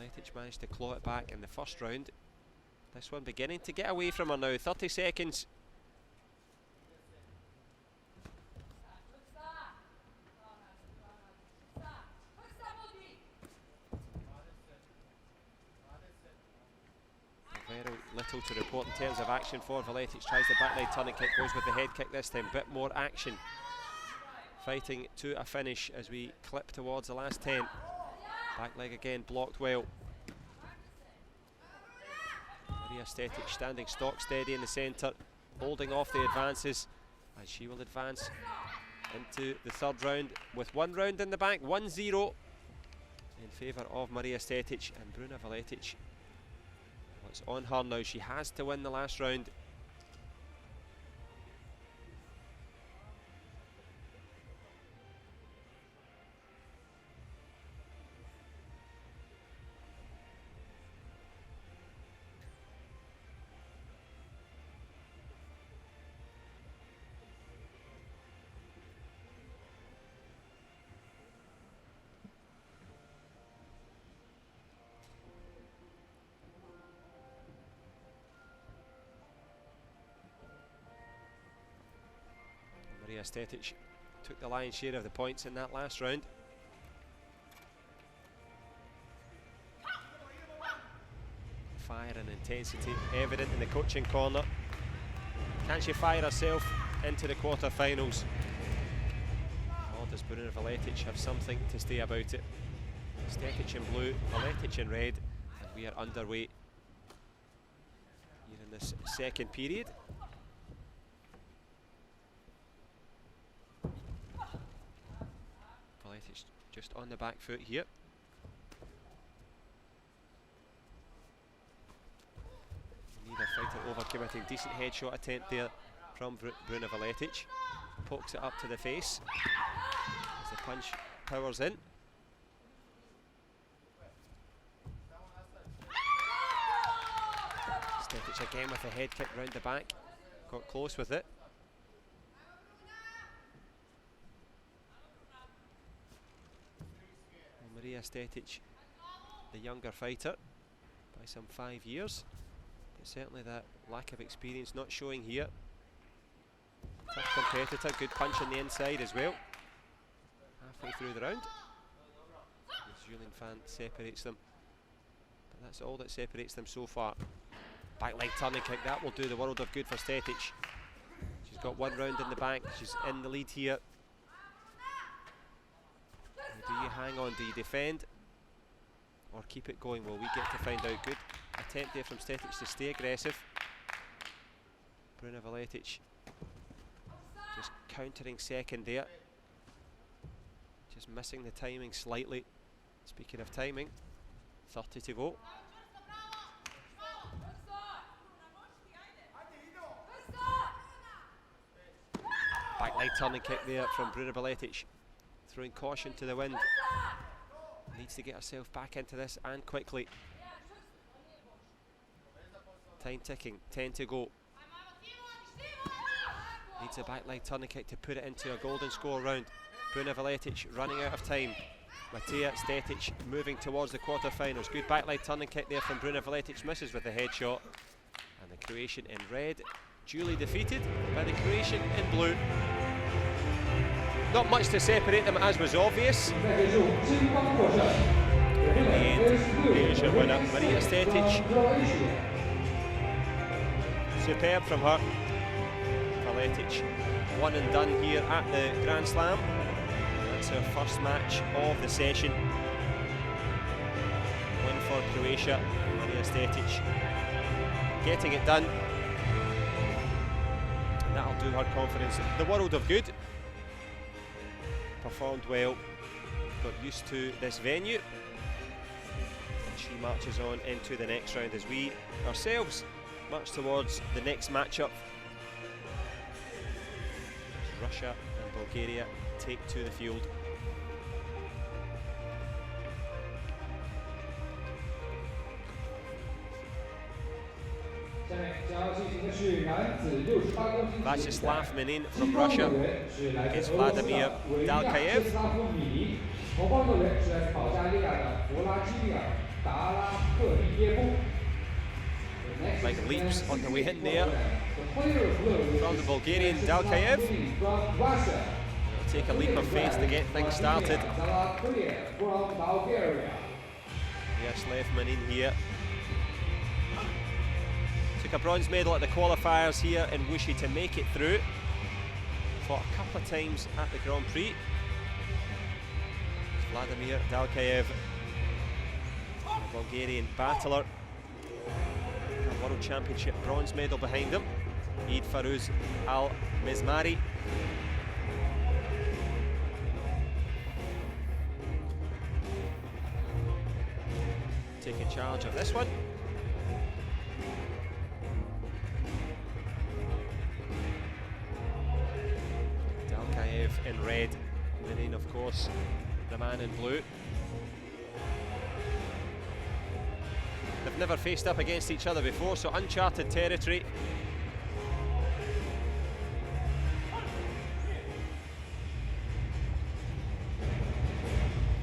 Valetic managed to claw it back in the first round. This one beginning to get away from her now. 30 seconds. Very little to report in terms of action for Valetic. Tries the back leg turning kick, goes with the head kick this time. Bit more action. Fighting to a finish as we clip towards the last 10. Back leg again, blocked well. Maria Stetic standing stock steady in the centre, holding off the advances, and she will advance into the third round with 1 round in the bank, 1-0 in favour of Maria Stetic. And Bruna Valetic, well, it's on her now. She has to win the last round. Maria Stetic took the lion's share of the points in that last round. Fire and intensity evident in the coaching corner. Can she fire herself into the quarter-finals? Or does Bruna Valetic have something to say about it? Stetic in blue, Valetic in red, and we are underway here in this second period. Valetic just on the back foot here. Neither fighter over-committing. Decent headshot attempt there from Bruna Valetic. Pokes it up to the face as the punch powers in. Stetic again with a head kick round the back. Got close with it. Maria Stetic, the younger fighter by some 5 years, but certainly that lack of experience not showing here. Tough competitor, good punch on the inside as well. Halfway through the round, the Julien fan separates them, but that's all that separates them so far. Back leg turning kick, that will do the world of good for Stetic. She's got 1 round in the bank, she's in the lead here. Do you hang on, do you defend or keep it going? Well, we get to find out. Good attempt there from Stetic to stay aggressive. Bruna Valetic just countering second there. Just missing the timing slightly. Speaking of timing, 30 to go. Back leg turning kick there from Bruna Valetic. Throwing caution to the wind. Needs to get herself back into this and quickly. Time ticking, 10 to go. Needs a back leg turning kick to put it into a golden score round. Bruna Valetic running out of time. Maria Stetic moving towards the quarter-finals. Good back leg turning kick there from Bruna Valetic. Misses with the headshot. And the Croatian in red duly defeated by the Croatian in blue. Not much to separate them, as was obvious. In the end, here's your winner, Maria Stetic. Superb from her. Valetic, one and done here at the Grand Slam. That's her first match of the session. Win for Croatia, Maria Stetic getting it done. And that'll do her confidence the world of good. Performed well, got used to this venue, and she marches on into the next round as we ourselves march towards the next matchup. Russia and Bulgaria take to the field. Vyacheslav Menin from Russia against Vladimir Dalkaev. Big leaps on the way in there from the Bulgarian Dalkaev. He'll take a leap of faith to get things started. Yaroslav Manin here. Took a bronze medal at the qualifiers here in Wuxi to make it through. Fought a couple of times at the Grand Prix. Vladimir Dalkaev, a Bulgarian battler. A World Championship bronze medal behind him. Eid Farouz Al-Mizmari. Taking charge of this one. Dalkaev in red, Manin of course the man in blue. They've never faced up against each other before, so uncharted territory.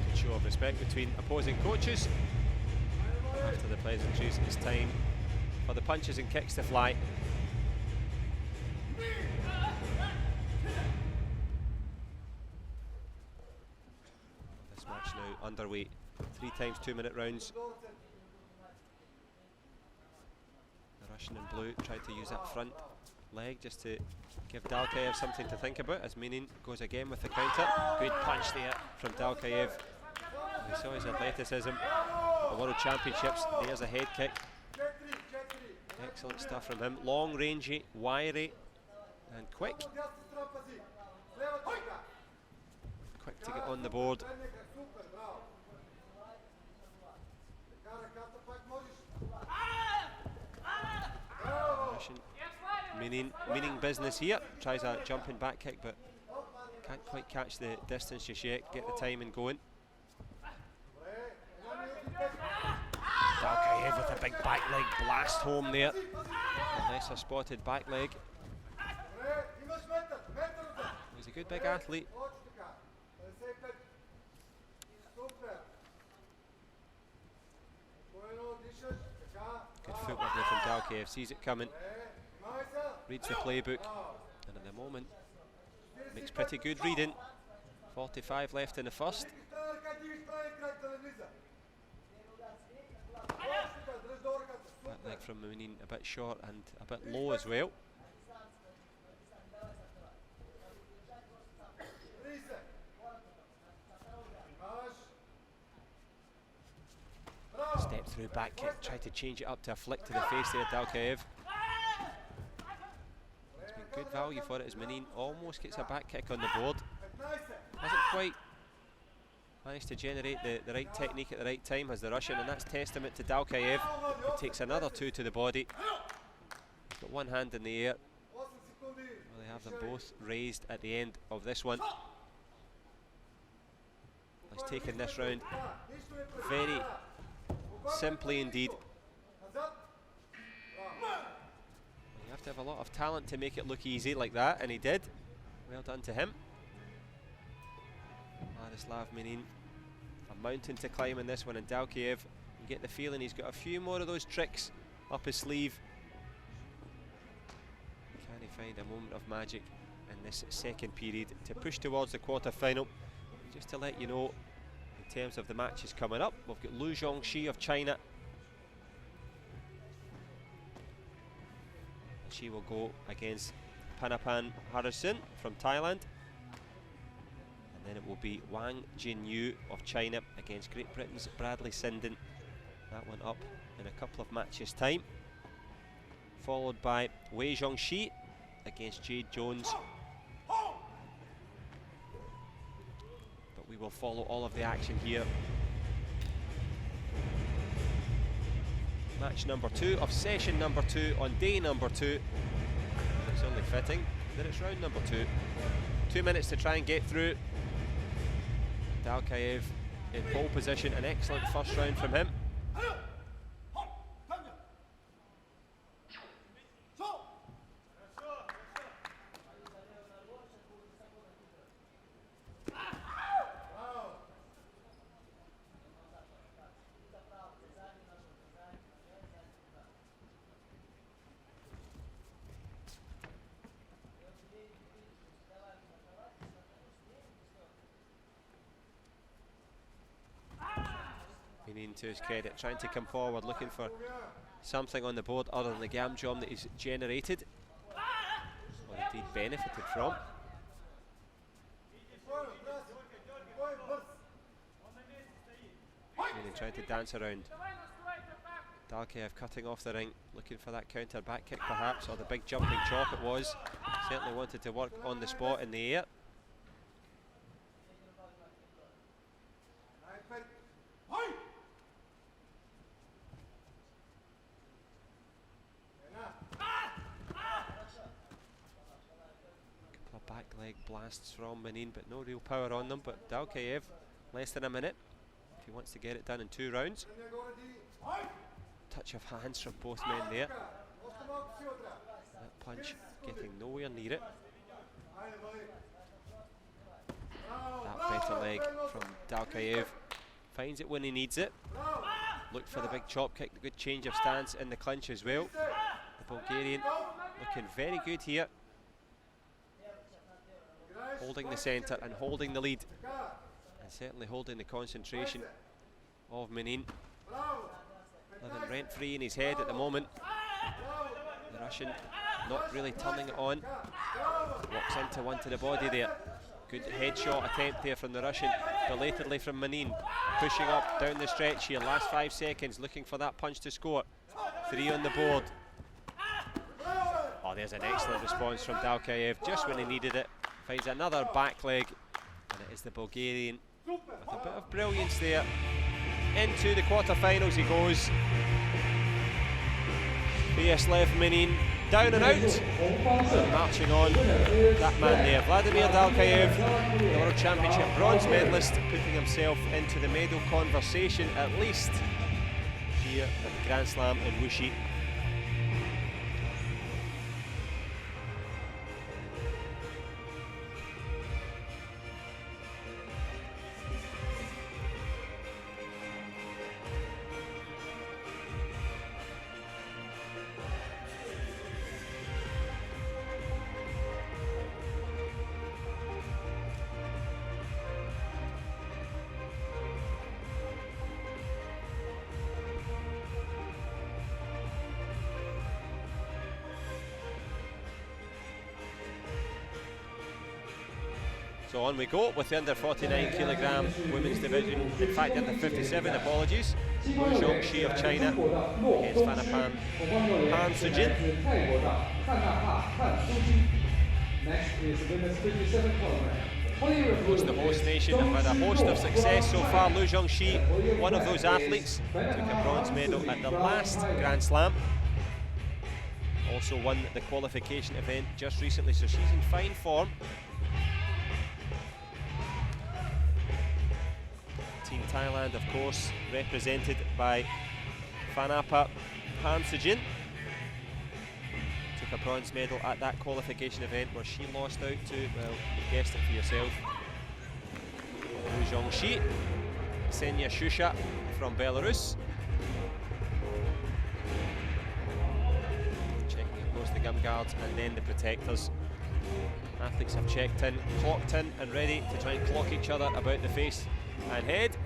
Good show of respect between opposing coaches. After the pleasantries, it's time for the punches and kicks to fly. This match now underway. 3 times 2-minute rounds. The Russian in blue tried to use that front leg just to give Dalkaev something to think about, as Manin goes again with the counter. Good punch there from Dalkaev. We saw his athleticism at the World Championships. There's a head kick. Excellent stuff from him. Long, rangy, wiry and quick. Quick to get on the board. Russian meaning business here. Tries a jumping back kick, but can't quite catch the distance just yet. Get the timing going. Dalkaev with a big back leg blast home there. A lesser spotted back leg. He's a good big athlete. Good footwork there from Dalkaev, sees it coming, reads the playbook, and at the moment makes pretty good reading. 45 left in the first. Back leg from Manin a bit short and a bit low as well. Step through back kick, tried to change it up to a flick to the face there, Dalkaev. It's been good value for it as Manin almost gets a back kick on the board. Hasn't quite managed to generate the right technique at the right time as the Russian, and that's testament to Dalkaev, who takes another 2 to the body. He's got one hand in the air. Well, they have them both raised at the end of this one. He's taken this round very simply indeed. You have to have a lot of talent to make it look easy like that, and he did. Well done to him. Vladislav Manin, a mountain to climb in this one, and Dalkaev, you get the feeling he's got a few more of those tricks up his sleeve. Can he find a moment of magic in this second period to push towards the quarter-final? Just to let you know, in terms of the matches coming up, we've got Lu Zhongxi of China. And she will go against Panapan Harrison from Thailand. And then it will be Wang Jinyu of China against Great Britain's Bradley Sinden. That one up in a couple of matches' time. Followed by Wei Zhongxi against Jade Jones. We will follow all of the action here. Match number 2 of session number 2 on day number 2. It's only fitting that it's round number 2. 2 minutes to try and get through. Dalkaev in pole position, an excellent first round from him. Menin, to his credit, trying to come forward, looking for something on the board other than the gam jom that he's generated, or indeed benefited from. Menin trying to dance around. Dalkaev cutting off the ring, looking for that counter back kick perhaps, or the big jumping chop it was. Certainly wanted to work on the spot in the air. Couple of back leg blasts from Menin, but no real power on them. But Dalkaev, less than a minute, if he wants to get it done in 2 rounds. Touch of hands from both men there. That punch getting nowhere near it. That better leg from Dalkaev. Finds it when he needs it. Looked for the big chop kick, the good change of stance in the clinch as well. The Bulgarian looking very good here. Holding the centre and holding the lead. And certainly holding the concentration of Menin. Living rent-free in his head at the moment. The Russian not really turning it on. Walks into one to the body there. Good headshot attempt there from the Russian, belatedly from Menin. Pushing up down the stretch here, last 5 seconds, looking for that punch to score. 3 on the board. Oh, there's an excellent response from Dalkaev, just when he needed it. Finds another back leg, and it is the Bulgarian with a bit of brilliance there. Into the quarter-finals he goes. Vyacheslav Menin down and out, and marching on, that man there, Vladimir Dalkaev, the World Championship bronze medalist, putting himself into the medal conversation at least here at the Grand Slam in Wuxi. So on we go with the under 49kg women's division, in fact under 57, apologies. Wuxi of China against Fanapan Han Sujin. Of course, the host nation have had a host of success so far. Lu Zhongxi, one of those athletes, took a bronze medal at the last Grand Slam. Also won the qualification event just recently, so she's in fine form. Team Thailand, of course, represented by Phanapa Hamsujin. Took a bronze medal at that qualification event where she lost out to, well, you guessed it for yourself, Lu Zhongxi. Ksenia Shusha from Belarus. Checking, of course, the gum guards and then the protectors. Athletes have checked in, clocked in, and ready to try and clock each other about the face and head.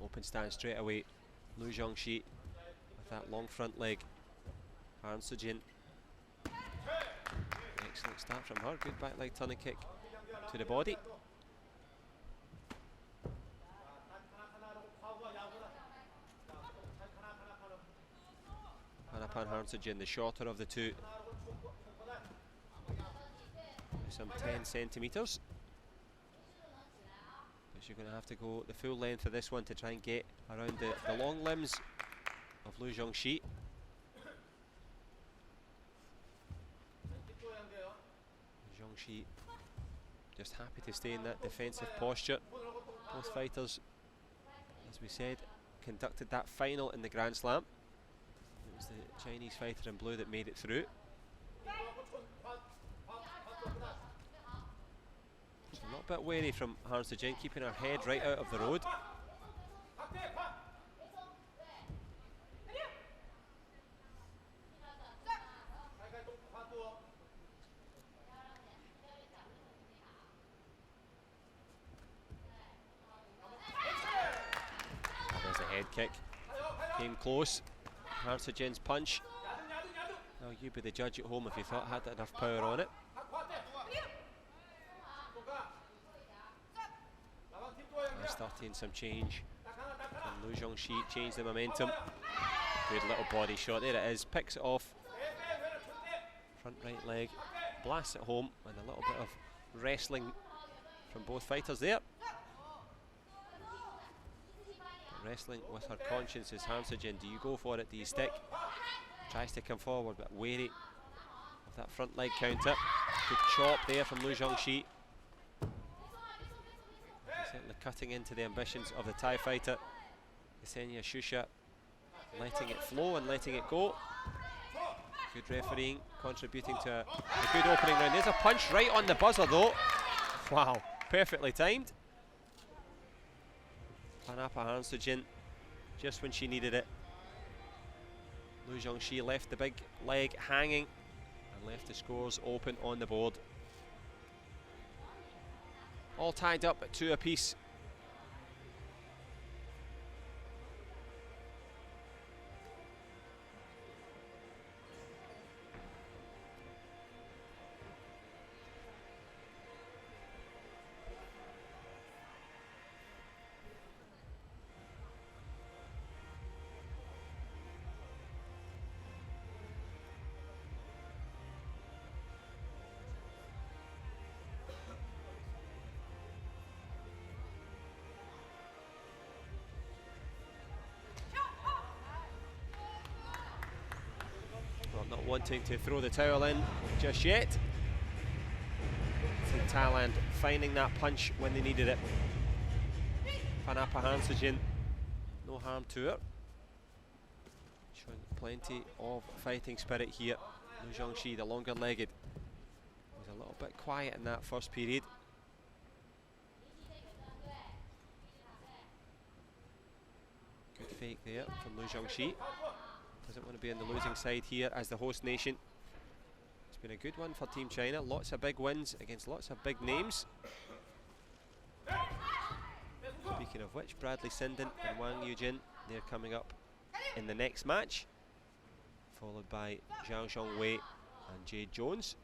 Open stance straight away. Lu Zhongxi with that long front leg. Han Sujin. Excellent start from her. Good back leg turning kick to the body. Panapan Hamsujin, the shorter of the two, some 10 centimetres. But you're going to have to go the full length of this one to try and get around the long limbs of Lu Zhongxi. Zhongxi just happy to stay in that defensive posture. Both fighters, as we said, conducted that final in the Grand Slam. It was the Chinese fighter in blue that made it through. So a little bit wary from Han Sujin, keeping her head right out of the road. kick. Came close. Han Seo-jin's punch. Now you be the judge at home if you thought it had enough power on it. That's starting some change. And Lu Zhongxi changed the momentum. Good little body shot. There it is. Picks it off. Front right leg. Blasts it home. And a little bit of wrestling from both fighters there. But wrestling with her conscience is Han Seo-jin. Do you go for it? Do you stick? Tries to come forward, but wary of that front leg counter. Good chop there from Lu Zhongxi. Certainly cutting into the ambitions of the Thai fighter. Ksenia Shusha letting it flow and letting it go. Good refereeing, contributing to a good opening round. There's a punch right on the buzzer though. Wow, perfectly timed. Panapa Han Seo-jin, just when she needed it. Lu Zhongxi left the big leg hanging and left the scores open on the board. All tied up at 2 apiece. Not wanting to throw the towel in just yet. See Thailand finding that punch when they needed it. Panapa Han Seo-jin, no harm to her. Showing plenty of fighting spirit here. Lu Zhongxi, the longer legged, was a little bit quiet in that first period. Good fake there from Lu Zhongxi. Doesn't want to be on the losing side here as the host nation. It's been a good one for Team China. Lots of big wins against lots of big names. Speaking of which, Bradley Sinden and Wang Yujin, they're coming up in the next match, followed by Zhao Zhongwei and Jade Jones.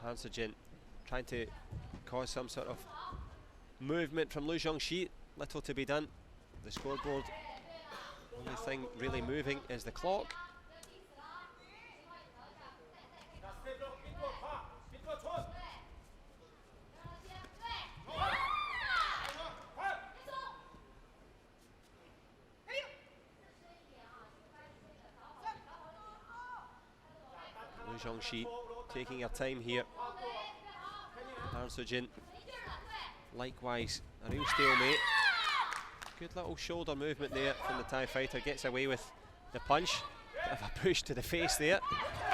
Han Seo-jin trying to cause some sort of movement from Lu Zhongxi. Little to be done. The scoreboard, only thing really moving is the clock. Lu Zhongxi taking her time here. Han Seo-jin, likewise, a real stalemate. Good little shoulder movement there from the Thai fighter. Gets away with the punch. Bit of a push to the face there.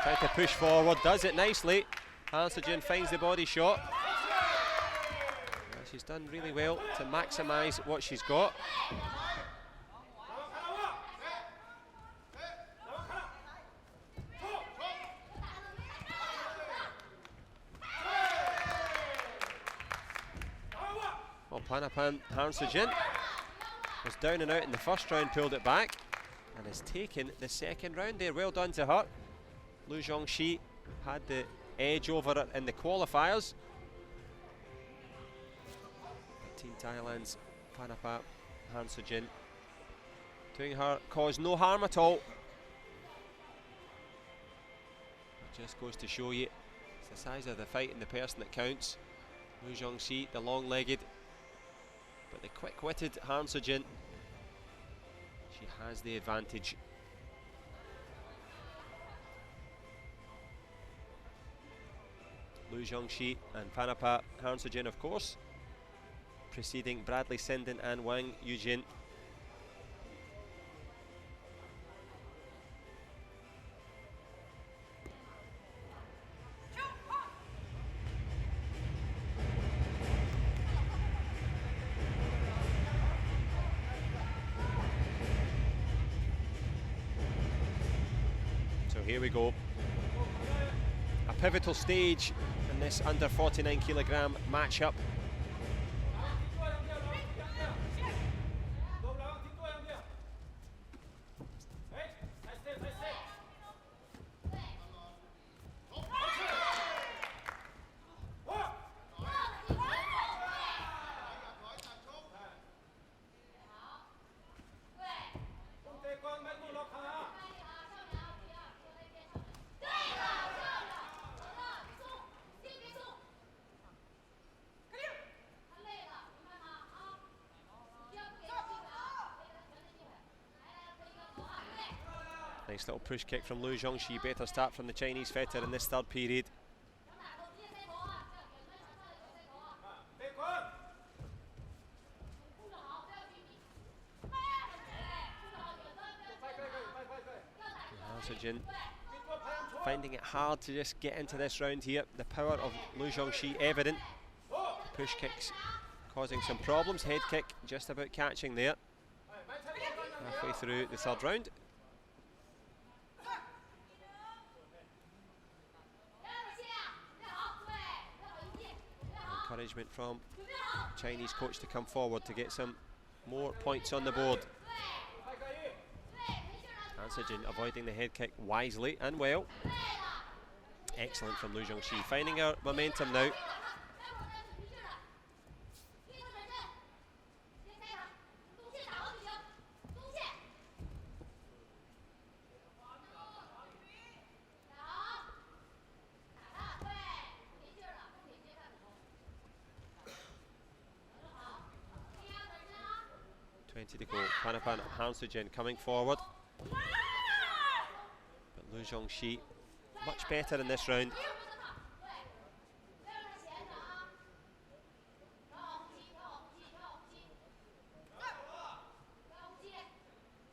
Trying to push forward, does it nicely. Han Seo-jin finds the body shot. She's done really well to maximise what she's got. Well, Panapa Han Seo-jin was down and out in the first round, pulled it back, and has taken the second round there. Well done to her. Lu Zhongxi had the edge over it in the qualifiers. Team Thailand's Panapa Han Seo-jin doing her cause no harm at all. It just goes to show you it's the size of the fight and the person that counts. Lu Zhongxi, the long-legged, but the quick-witted Han Seo-jin, she has the advantage. Lu Zhongxi and Panapa Han Seo-jin, of course, preceding Bradley Sinden and Wang Yujin. here we go. A pivotal stage in this under 49kg matchup. Nice little push kick from Lu Zhongxi. Better start from the Chinese fighter in this third period. Jin finding it hard to just get into this round here. The power of Lu Zhongxi evident. Push kicks causing some problems. Head kick just about catching there. Halfway through the third round. Encouragement from the Chinese coach to come forward to get some more points on the board. Jin avoiding the head kick wisely and well. Excellent from Lu Zhongxi, finding her momentum now. To go. Panapan Hansujin coming forward. But Lu Zhongxi much better in this round.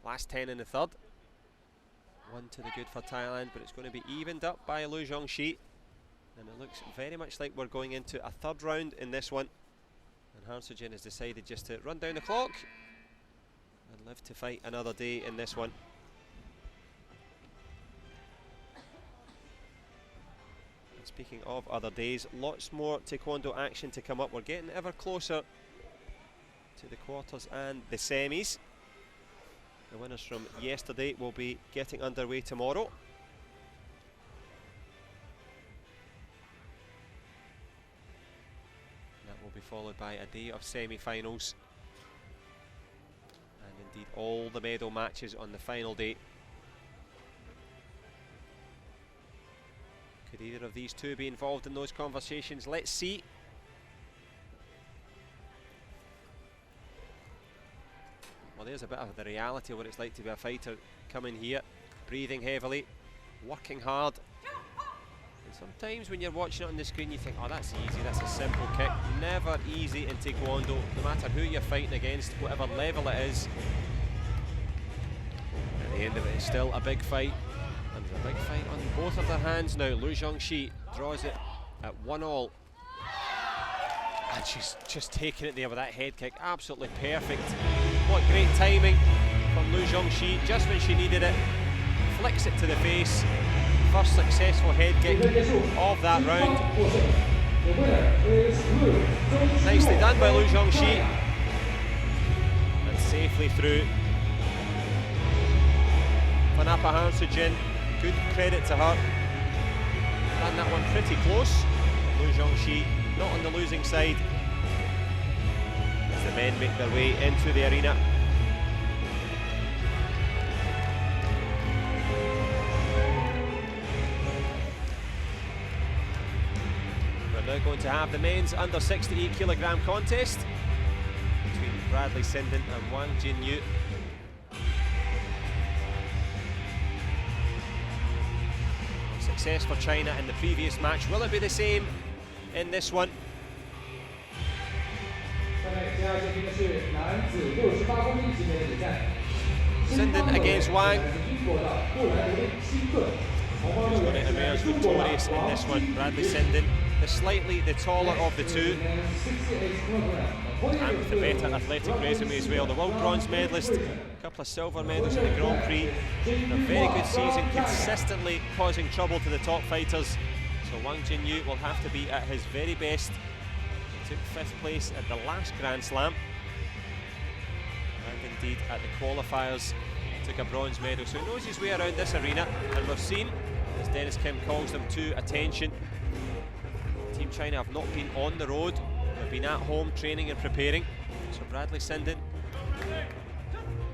Last 10 in the third. One to the good for Thailand, but it's going to be evened up by Lu Zhongxi. And it looks very much like we're going into a third round in this one. And Hansujin has decided just to run down the clock and live to fight another day in this one. And speaking of other days, lots more Taekwondo action to come up. We're getting ever closer to the quarters and the semis. The winners from yesterday will be getting underway tomorrow. That will be followed by a day of semi-finals. Indeed, all the medal matches on the final day. Could either of these two be involved in those conversations? Let's see. Well, there's a bit of the reality of what it's like to be a fighter coming here, breathing heavily, working hard. And sometimes when you're watching it on the screen you think, oh, that's easy, that's a simple kick. Never easy in Taekwondo, no matter who you're fighting against, whatever level it is. At the end of it, it's still a big fight. And there's a big fight on both of their hands now. Lu Zhongxi draws it at 1-1. And she's just taking it there with that head kick. Absolutely perfect. What great timing from Lu Zhongxi, just when she needed it. Flicks it to the face. First successful head kick of that round. Nicely done by Lu Zhongxi. And safely through. Panapa Hansujin, good credit to her. Ran that one pretty close. Lu Zhongxi not on the losing side as the men make their way into the arena. We're now going to have the men's under 68kg contest between Bradley Sinden and Wang Jinyu. Success for China in the previous match. Will it be the same in this one? Sinden against Wang. Who's going to emerge victorious in this one? Bradley Sinden slightly the taller of the two, and with the better athletic resume as well. The world bronze medalist, a couple of silver medals in the Grand Prix, a very good season, consistently causing trouble to the top fighters. So Wang Jinyu will have to be at his very best. He took 5th place at the last Grand Slam, and indeed at the qualifiers took a bronze medal. So he knows his way around this arena, and we've seen, as Dennis Kim calls them, to attention. Team China have not been on the road, they've been at home training and preparing. So Bradley Sinden,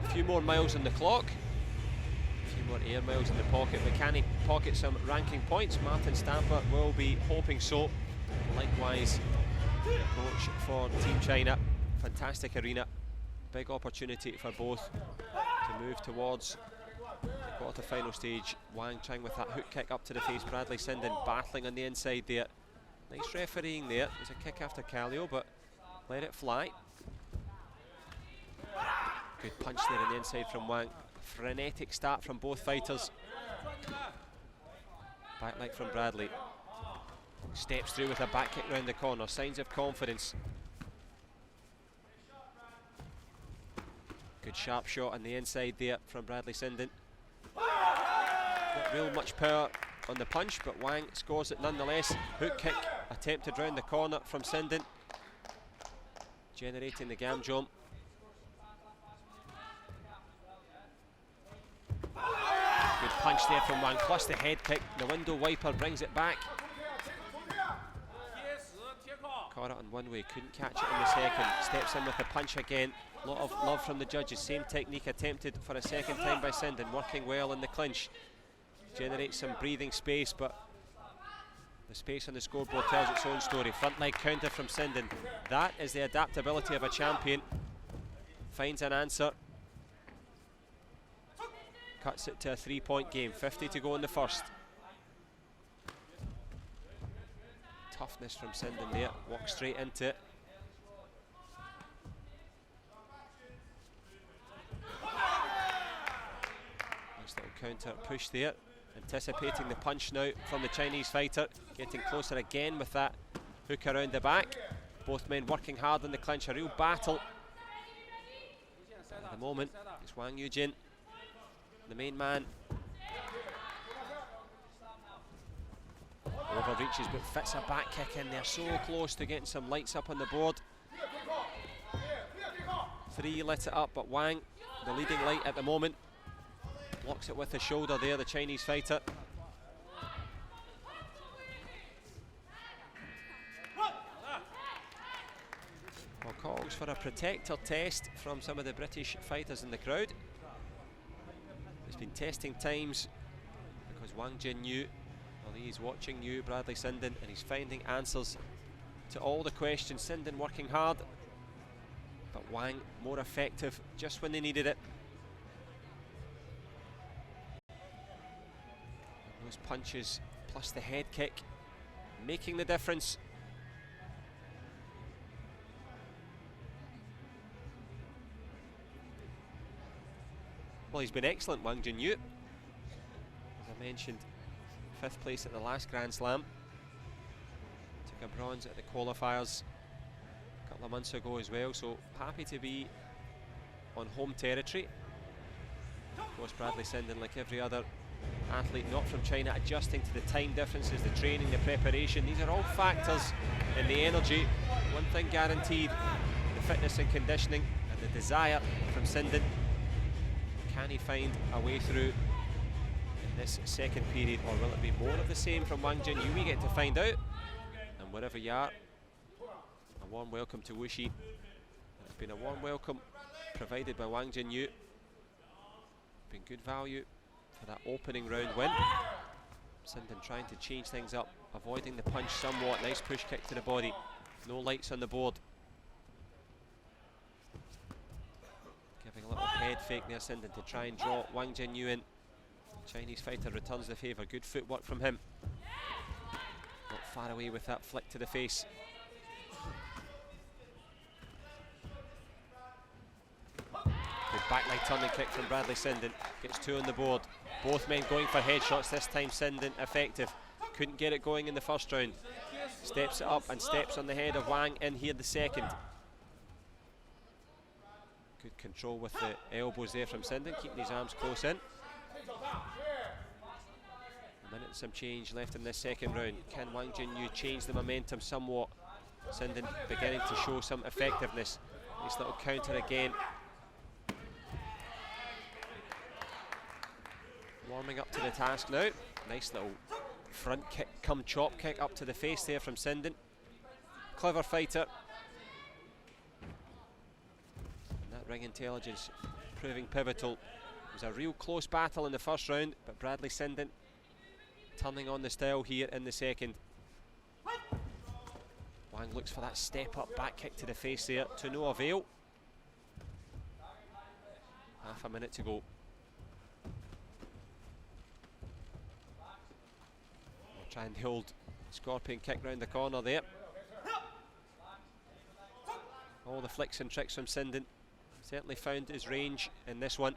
a few more miles on the clock, a few more air miles in the pocket, but can he pocket some ranking points? Martin Stamper will be hoping so. Likewise, coach for Team China. Fantastic arena, big opportunity for both to move towards the quarter-final stage. Wang trying with that hook kick up to the face. Bradley Sinden battling on the inside there. Nice refereeing there. There's a kick after Kallio, but let it fly. Good punch there on the inside from Wang. Frenetic start from both fighters. Back leg from Bradley. Steps through with a back kick round the corner. Signs of confidence. Good sharp shot on the inside there from Bradley Sinden. Not real much power on the punch, but Wang scores it nonetheless. Hook kick attempted round the corner from Sinden, generating the Gamjom. Good punch there from Wang, plus the head kick. The window wiper brings it back. Caught it on one way, couldn't catch it in the second. Steps in with the punch again. A lot of love from the judges. Same technique attempted for a second time by Sinden, working well in the clinch. Generates some breathing space, but the space on the scoreboard tells its own story. Front leg counter from Sinden. That is the adaptability of a champion. Finds an answer. Cuts it to a 3-point game. 50 to go in the first. Toughness from Sinden there. Walks straight into it. Nice little counter push there. Anticipating the punch now from the Chinese fighter. Getting closer again with that hook around the back. Both men working hard in the clinch. A real battle. At the moment, it's Wang Yujin, the main man. Overreaches but fits a back kick in there. So close to getting some lights up on the board. 3 lit it up, but Wang, the leading light at the moment. Blocks it with the shoulder there, the Chinese fighter. Well, calls for a protector test from some of the British fighters in the crowd. There's been testing times because Wang Jinyu, well, he's watching you, Bradley Sinden, and he's finding answers to all the questions. Sinden working hard, but Wang more effective just when they needed it. Those punches plus the head kick making the difference. Well, he's been excellent, Wang Jinyu. As I mentioned, 5th place at the last Grand Slam. Took a bronze at the qualifiers a couple of months ago as well, so happy to be on home territory. Of course, Bradley Sinden, like every other athlete not from China, adjusting to the time differences, the training, the preparation. These are all factors in the energy. One thing guaranteed, the fitness and conditioning and the desire from Sinden. Can he find a way through in this second period, or will it be more of the same from Wang Jinyu? We get to find out. And wherever you are, a warm welcome to Wuxi. It's been a warm welcome provided by Wang Jinyu. Been good value for that opening round win. Sinden trying to change things up, avoiding the punch somewhat. Nice push kick to the body. No lights on the board. Giving a little head fake there, Sinden, to try and draw Wang Jinyu in. Chinese fighter returns the favour. Good footwork from him. Not far away with that flick to the face. Good back leg turning kick from Bradley Sinden. Gets 2 on the board. Both men going for headshots. This time Sinden effective. Couldn't get it going in the first round. Steps it up and steps on the head of Wang in here the second. Good control with the elbows there from Sinden, keeping his arms close in. A minute and some change left in this second round. Can Wang Jinyu change the momentum somewhat? Sinden beginning to show some effectiveness. Nice little counter again. Warming up to the task now. Nice little front kick, come chop kick up to the face there from Sinden. Clever fighter. And that ring intelligence proving pivotal. It was a real close battle in the first round, but Bradley Sinden turning on the style here in the second. Wang looks for that step up back kick to the face there, to no avail. Half a minute to go. We'll try and hold scorpion kick round the corner there. All the flicks and tricks from Sinden. Certainly found his range in this one.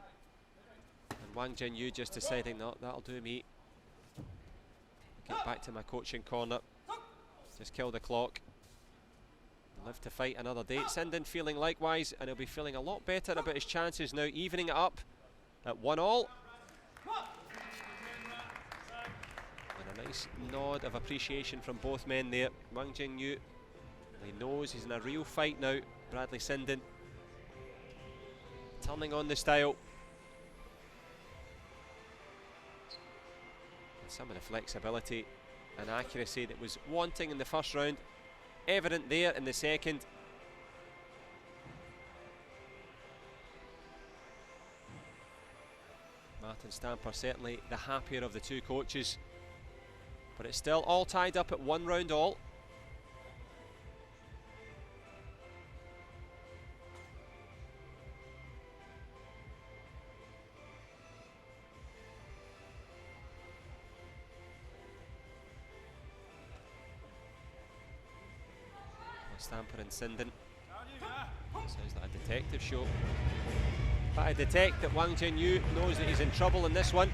And Wang Jinyu just deciding, no, that'll do me. Get back to my coaching corner. Just kill the clock. Live to fight another day. Sinden feeling likewise, and he'll be feeling a lot better about his chances now, evening it up at 1-1. And a nice nod of appreciation from both men there. Wang Jinyu, he knows he's in a real fight now. Bradley Sinden turning on the style. And some of the flexibility and accuracy that was wanting in the first round, evident there in the second. Martin Stamper certainly the happier of the two coaches, but it's still all tied up at 1 round all. Stamper and Sinden. Sounds like a detective show. But I detect that Wang Jinyu knows that he's in trouble in this one.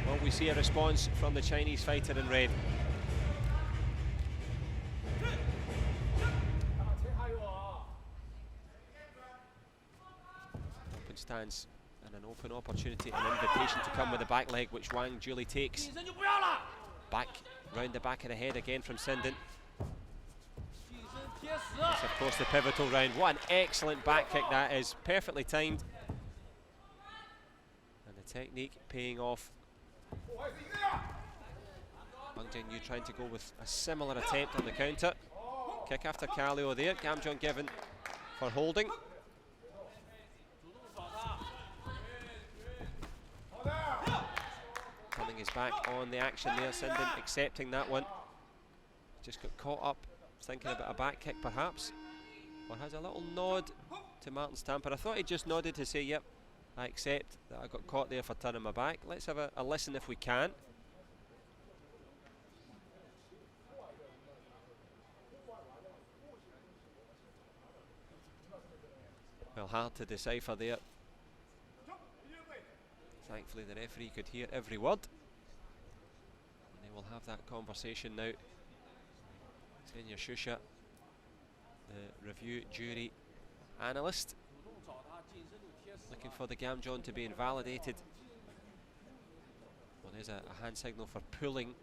Well, we see a response from the Chinese fighter in red. Open stance and an open opportunity, an invitation to come with the back leg, which Wang duly takes. Back, round the back of the head again from Sinden. It's of course the pivotal round. What an excellent back kick that is, perfectly timed. And the technique paying off. Wang Jinyu trying to go with a similar attempt on the counter. Kick after Kaleo there, Gamjong given for holding. Turning his back on the action there, Sinden accepting that one. Just got caught up thinking about a back kick perhaps, or has a little nod to Martin Stamper. I thought he just nodded to say, yep, I accept that I got caught there for turning my back. Let's have a listen if we can. Well, hard to decipher there. Thankfully the referee could hear every word. And they will have that conversation now. Ksenia Shusha, the review jury analyst, looking for the Gamjong to be invalidated. Well, there's a hand signal for pulling.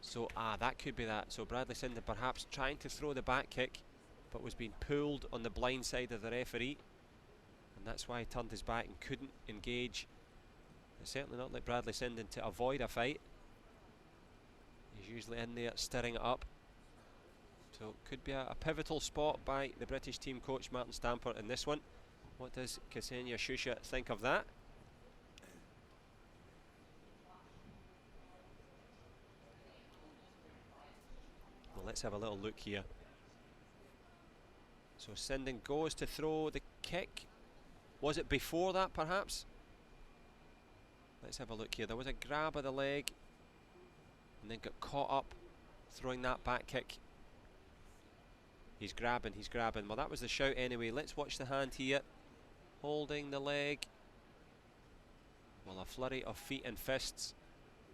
So, that could be that. So Bradley Sinden perhaps trying to throw the back kick, but was being pulled on the blind side of the referee. And that's why he turned his back and couldn't engage. It's certainly not like Bradley Sinden to avoid a fight. He's usually in there stirring it up. So it could be a pivotal spot by the British team coach Martin Stamper in this one. What does Ksenia Shusha think of that? Well, let's have a little look here. So Sinden goes to throw the kick. Was it before that perhaps? Let's have a look here. There was a grab of the leg and then got caught up throwing that back kick. He's grabbing. Well, that was the shout anyway. Let's watch the hand here. Holding the leg. Well, a flurry of feet and fists.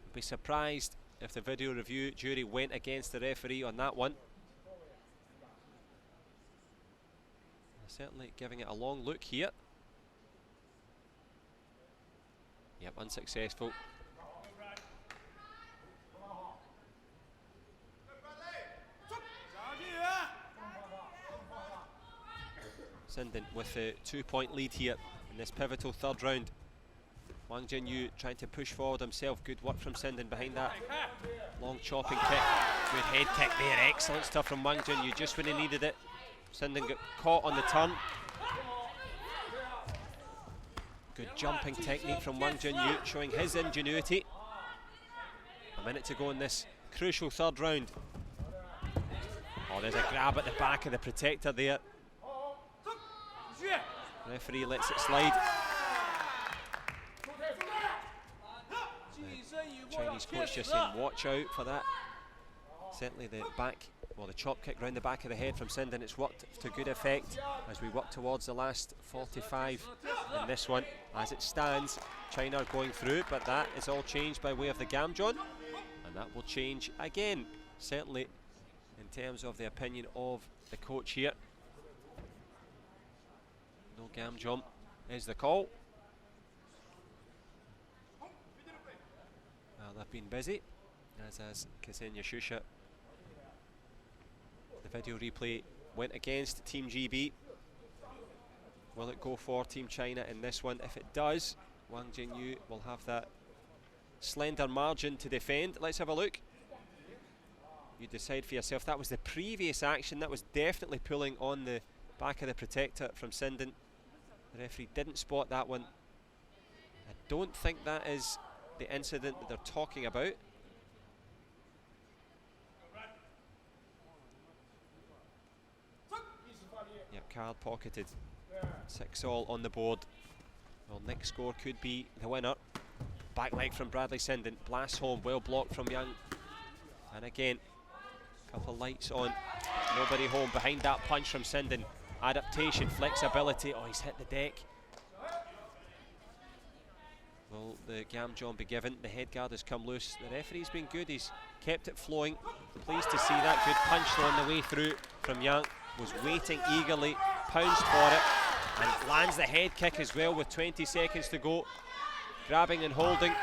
I'd be surprised if the video review jury went against the referee on that one. Certainly giving it a long look here. Yep, unsuccessful. Sinden with a 2-point lead here in this pivotal third round. Wang Jinyu trying to push forward himself. Good work from Sinden behind that long chopping kick. Good head kick there. Excellent stuff from Wang Jinyu just when he needed it. Sinden got caught on the turn. Good jumping technique from Wang Jinyu, showing his ingenuity. A minute to go in this crucial third round. Oh, there's a grab at the back of the protector there. Referee lets it slide. The Chinese coach just saying watch out for that. Certainly the back, well, the chop kick round the back of the head from Sinden, it's worked to good effect as we work towards the last 45 in this one. As it stands, China are going through, but that is all changed by way of the Gamjon, and that will change again, certainly in terms of the opinion of the coach here. No Gamjon is the call. Well, they've been busy, as has Ksenia Shusha. The video replay went against Team GB. Will it go for Team China in this one? If it does, Wang Jinyu will have that slender margin to defend. Let's have a look. You decide for yourself. That was the previous action. That was definitely pulling on the back of the protector from Sinden. The referee didn't spot that one. I don't think that is the incident that they're talking about. Yep, card pocketed. 6-all on the board. Well, next score could be the winner. Back leg from Bradley Sinden. Blasts home, well blocked from Yang. And again, couple lights on. Nobody home behind that punch from Sinden. Adaptation, flexibility. Oh, he's hit the deck. Will the Gamjon be given? The head guard has come loose. The referee's been good. He's kept it flowing. Pleased to see that good punch though on the way through from Yang. Was waiting eagerly, pounced for it, and lands the head kick as well with 20 seconds to go. Grabbing and holding.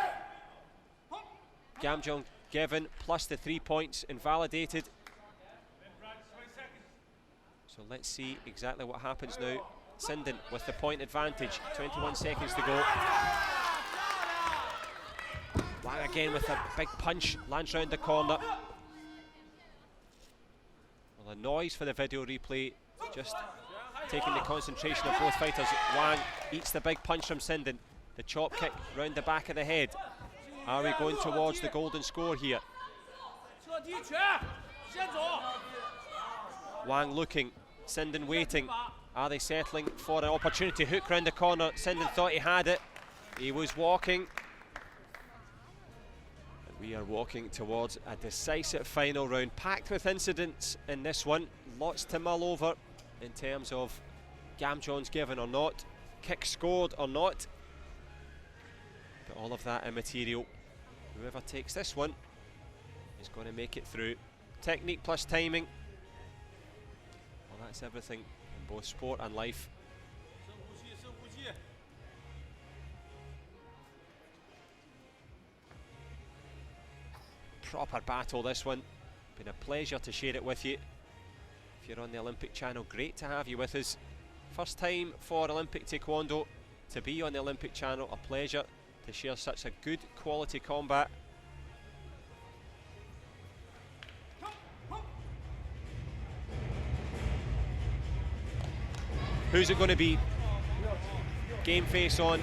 Gamjon given, plus the 3 points invalidated. So let's see exactly what happens now. Sinden with the point advantage, 21 seconds to go. Wang again with a big punch, lands round the corner. Well, a noise for the video replay, just taking the concentration of both fighters. Wang eats the big punch from Sinden. The chop kick round the back of the head. Are we going towards the golden score here? Wang looking, Sinden waiting. Are they settling for an opportunity? Hook round the corner. Sinden thought he had it. He was walking. We are walking towards a decisive final round, packed with incidents in this one. Lots to mull over in terms of Gamjon's given or not, kick scored or not. But all of that immaterial. Whoever takes this one is going to make it through. Technique plus timing. Well, that's everything in both sport and life. Proper battle, this one. Been a pleasure to share it with you. If you're on the Olympic channel, great to have you with us. First time for Olympic Taekwondo to be on the Olympic channel. A pleasure to share such a good quality combat. Who's it going to be? Game face on.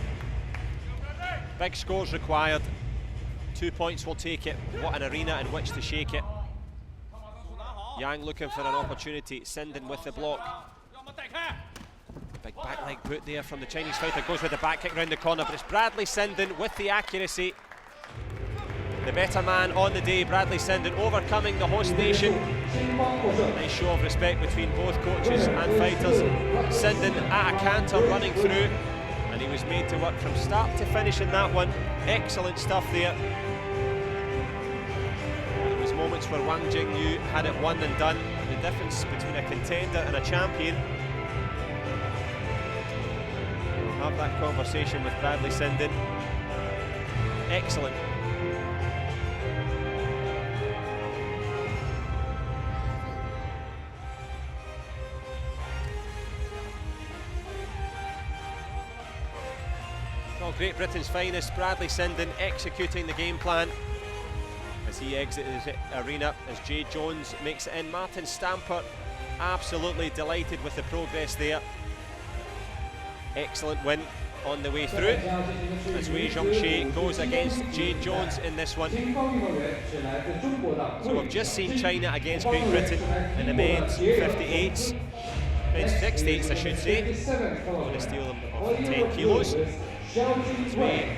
Big scores required. 2 points will take it. What an arena in which to shake it. Yang looking for an opportunity. Sinden with the block. Big back leg boot there from the Chinese fighter. Goes with the back kick round the corner, but it's Bradley Sinden with the accuracy. The better man on the day, Bradley Sinden, overcoming the host nation. Nice show of respect between both coaches and fighters. Sinden at a canter running through, and he was made to work from start to finish in that one. Excellent stuff there. once where Wang Jingyu had it one and done. The difference between a contender and a champion. We'll have that conversation with Bradley Sinden. Excellent. Well, Great Britain's finest, Bradley Sinden, executing the game plan as he exits the arena, as Jay Jones makes it in. Martin Stamper absolutely delighted with the progress there. Excellent win on the way through as Wei Zhongxi goes against Jay Jones in this one. So we've just seen China against Great Britain in the men's 58s, men's 68s I should say. I'm going to steal them of 10 kilos. Wei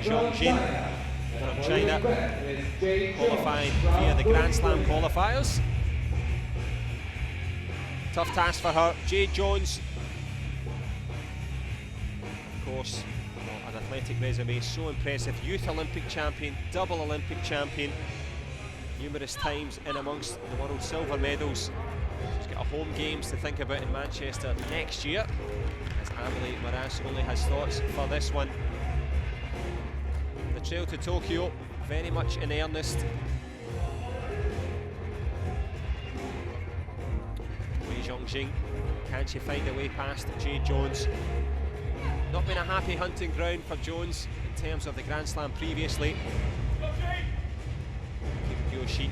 Zhongxin from China, qualifying via the Grand Slam qualifiers. Tough task for her. Jay Jones, of course, an athletic resume, so impressive. Youth Olympic champion, double Olympic champion, numerous times in amongst the world silver medals. She's got a home games to think about in Manchester next year, as Amelie Moras only has thoughts for this one. The trail to Tokyo very much in earnest. Wei Zhongxin, can she find a way past Jay Jones? Not been a happy hunting ground for Jones in terms of the Grand Slam previously. Kim Kyo-shik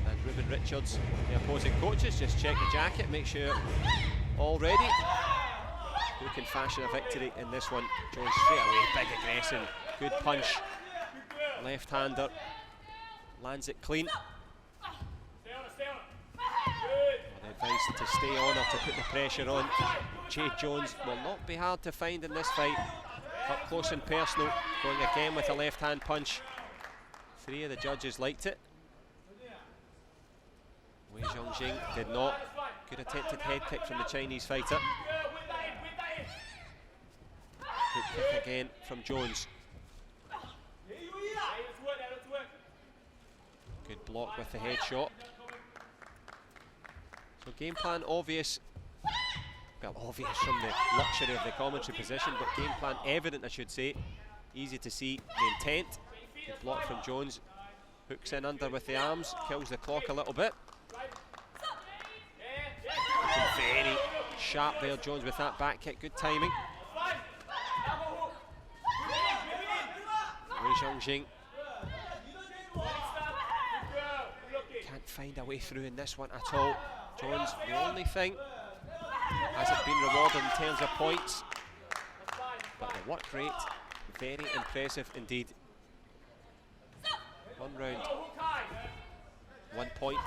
and Ruben Richards, the opposing coaches, just check the jacket, make sure all ready. Who can fashion a victory in this one? Jones straight away, big aggression, good punch. Left-hander, lands it clean. The advice to stay on or to put the pressure on. Jay Jones will not be hard to find in this fight. Up close and personal, going again with a left-hand punch. 3 of the judges liked it. Wei Zhongxin did not. Good attempted head kick from the Chinese fighter. Good kick again from Jones. Good block with the headshot. So game plan obvious. Well, obvious from the luxury of the commentary position, but game plan evident, I should say. Easy to see the intent. Good block from Jones. Hooks in under with the arms, kills the clock a little bit. Very sharp there, Jones, with that back kick. Good timing. Wei Zhongxin can't find a way through in this one at all. Jones, the only thing, hasn't been rewarded in terms of points, but the work rate, very impressive indeed. 1 round, 1 point.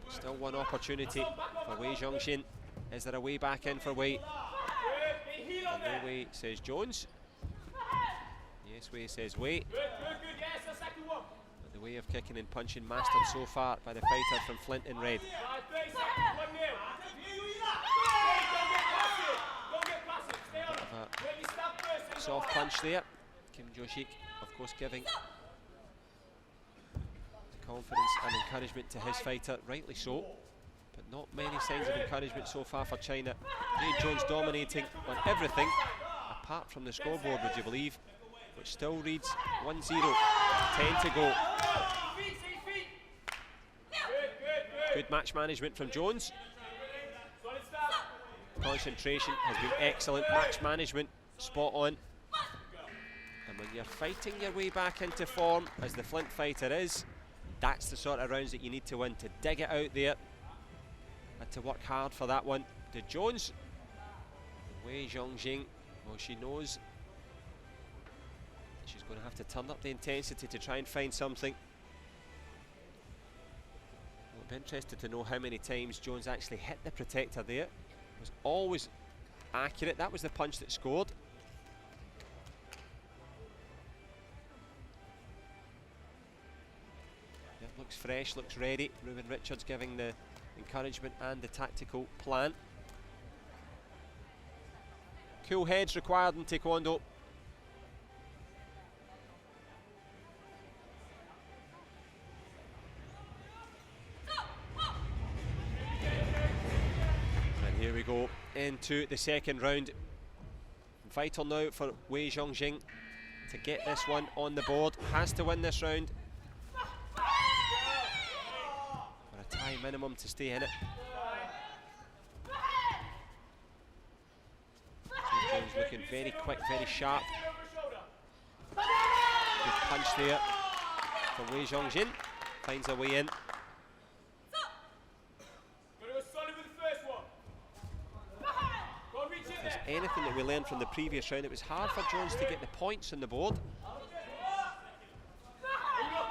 Still one opportunity for Wei Zhongxin. Is there a way back in for Wei? No way, says Jones. Yes, Wei says Wei. But the way of kicking and punching mastered so far by the fighter from Flint in red. A soft punch there. Kim Kyo-shik, of course, giving confidence and encouragement to his fighter, rightly so, but not many signs of encouragement so far for China. Jay Jones dominating on everything apart from the scoreboard, would you believe, which still reads 1-0, 10 to go. Good match management from Jones. Concentration has been excellent, match management spot on. And when you're fighting your way back into form, as the Flint fighter is, that's the sort of rounds that you need to win, to dig it out there and to work hard for that one. To Jones, Wei Zhongxin, well, she knows she's going to have to turn up the intensity to try and find something. Well, I'm interested to know how many times Jones actually hit the protector there. It was always accurate. That was the punch that scored. Looks fresh, looks ready. Ruben Richards giving the encouragement and the tactical plan. Cool heads required in Taekwondo. into the second round. Vital now for Wei Zhongjing to get this one on the board. Has to win this round for a tie minimum to stay in it. Jones looking very quick, very sharp. Good punch there from Wei Zhongjin. Finds a way in. If there's anything that we learned from the previous round, it was hard for Jones to get the points on the board.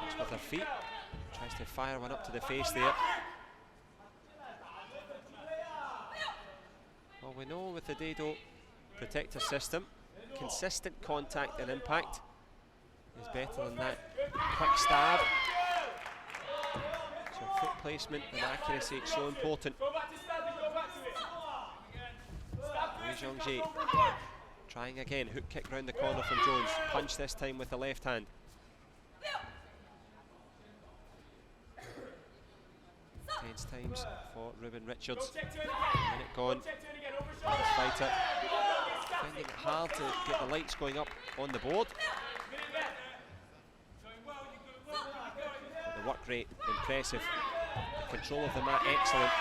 That's with her feet. Tries to fire one up to the face there. Well, we know with the Dado protector system, consistent contact and impact is better than that quick stab. So foot placement and accuracy is so important. Wei Zhongji trying again, hook kick round the corner from Jones. Punch this time with the left hand. Tense times for Ruben Richards. A minute gone. This fighter finding it hard to get the lights going up on the board. But the work rate impressive. The control of the mat excellent.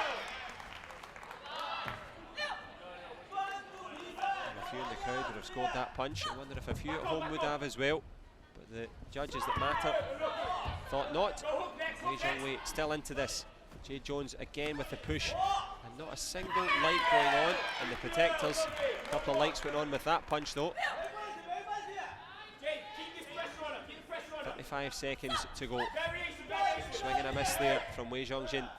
And a few in the crowd would have scored that punch. I wonder if a few at home would have as well. But the judges that matter thought not. Wei Zhongwei still into this. Jay Jones again with the push, and not a single light going on, and the protectors, a couple of lights went on with that punch though. 35 seconds to go. Swing and a miss there from Wei Zhongjin.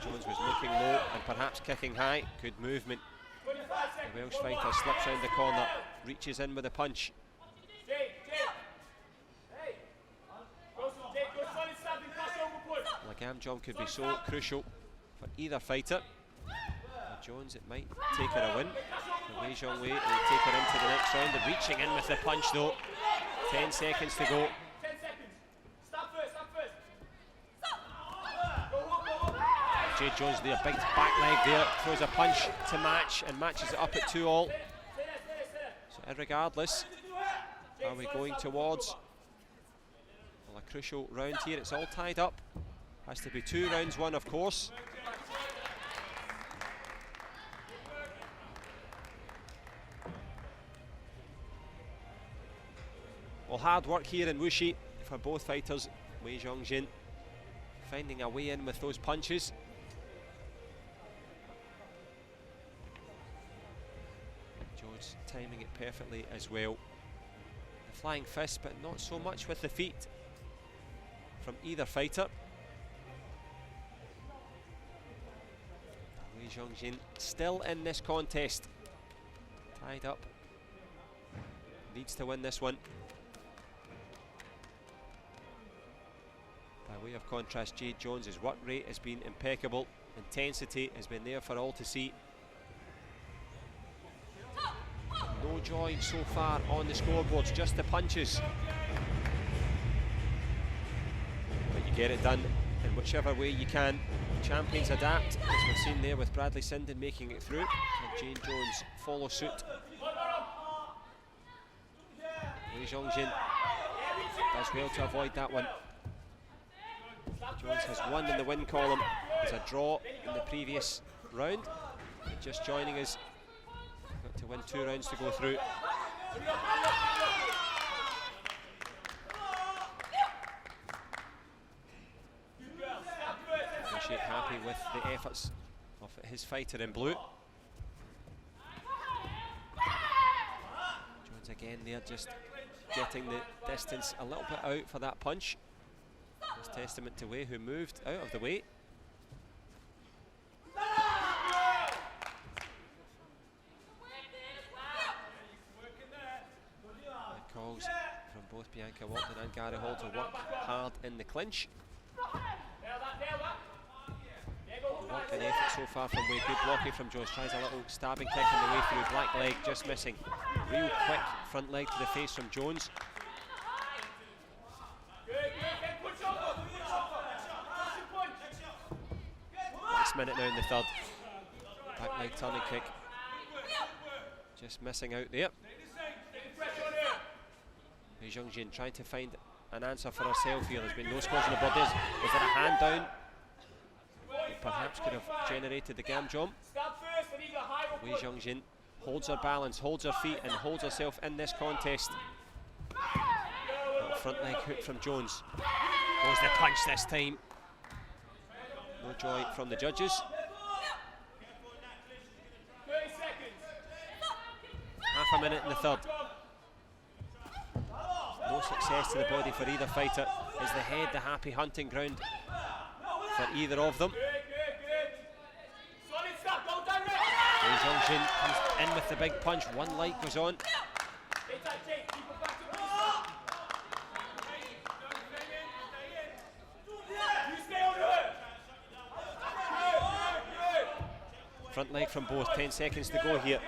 Jones was looking low and perhaps kicking high. Good movement. The Welsh fighter slips round the corner, reaches in with a punch. Gam jump could be so crucial for either fighter. For Jones, it might take her a win. For Wei Zhongwei, it will take her into the next round. And reaching in with the punch though. 10 seconds to go. Jade Jones there, big back leg there, throws a punch to match and matches it up at 2-all. So irregardless, are we going towards a crucial round here? It's all tied up. Has to be 2 rounds won, of course. Well, hard work here in Wuxi for both fighters. Wei Zhongjin finding a way in with those punches. Jones timing it perfectly as well. The flying fist, but not so much with the feet from either fighter. Wei Zhongjin still in this contest, tied up, needs to win this one. By way of contrast, Jade Jones' work rate has been impeccable, intensity has been there for all to see. No joy so far on the scoreboards, just the punches. But you get it done in whichever way you can. Champions adapt, as we've seen there with Bradley Sinden making it through, and Jane Jones follow suit. Wei Zhongjin does well to avoid that one. Jones has won in the win column. There's a draw in the previous round. And just joining us, got to win 2 rounds to go through. Happy with the efforts of his fighter in blue. Jones again there, just getting the distance a little bit out for that punch. It's testament to Wei, who moved out of the way. And calls from both Bianca Walton and Gary Hall to work hard in the clinch. Work and effort so far from Wei. Good blocking from Jones. Tries a little stabbing kick on the way through. Black leg just missing. Real quick front leg to the face from Jones. minute now in the third. Back leg turning kick. Just missing out there. Wei Zhongjin trying to find an answer for herself here. There's been no scores on the board. Was there a hand down? That perhaps could have generated the gam jump. Wei Zhongjin holds her balance, holds her feet, and holds herself in this contest. That front leg hook from Jones. Goes the punch this time. No joy from the judges. Half a minute in the third. No success to the body for either fighter. Is the head the happy hunting ground for either of them? Wei Zhongjin comes in with the big punch. One light goes on. Front leg from both. 10 seconds to go here.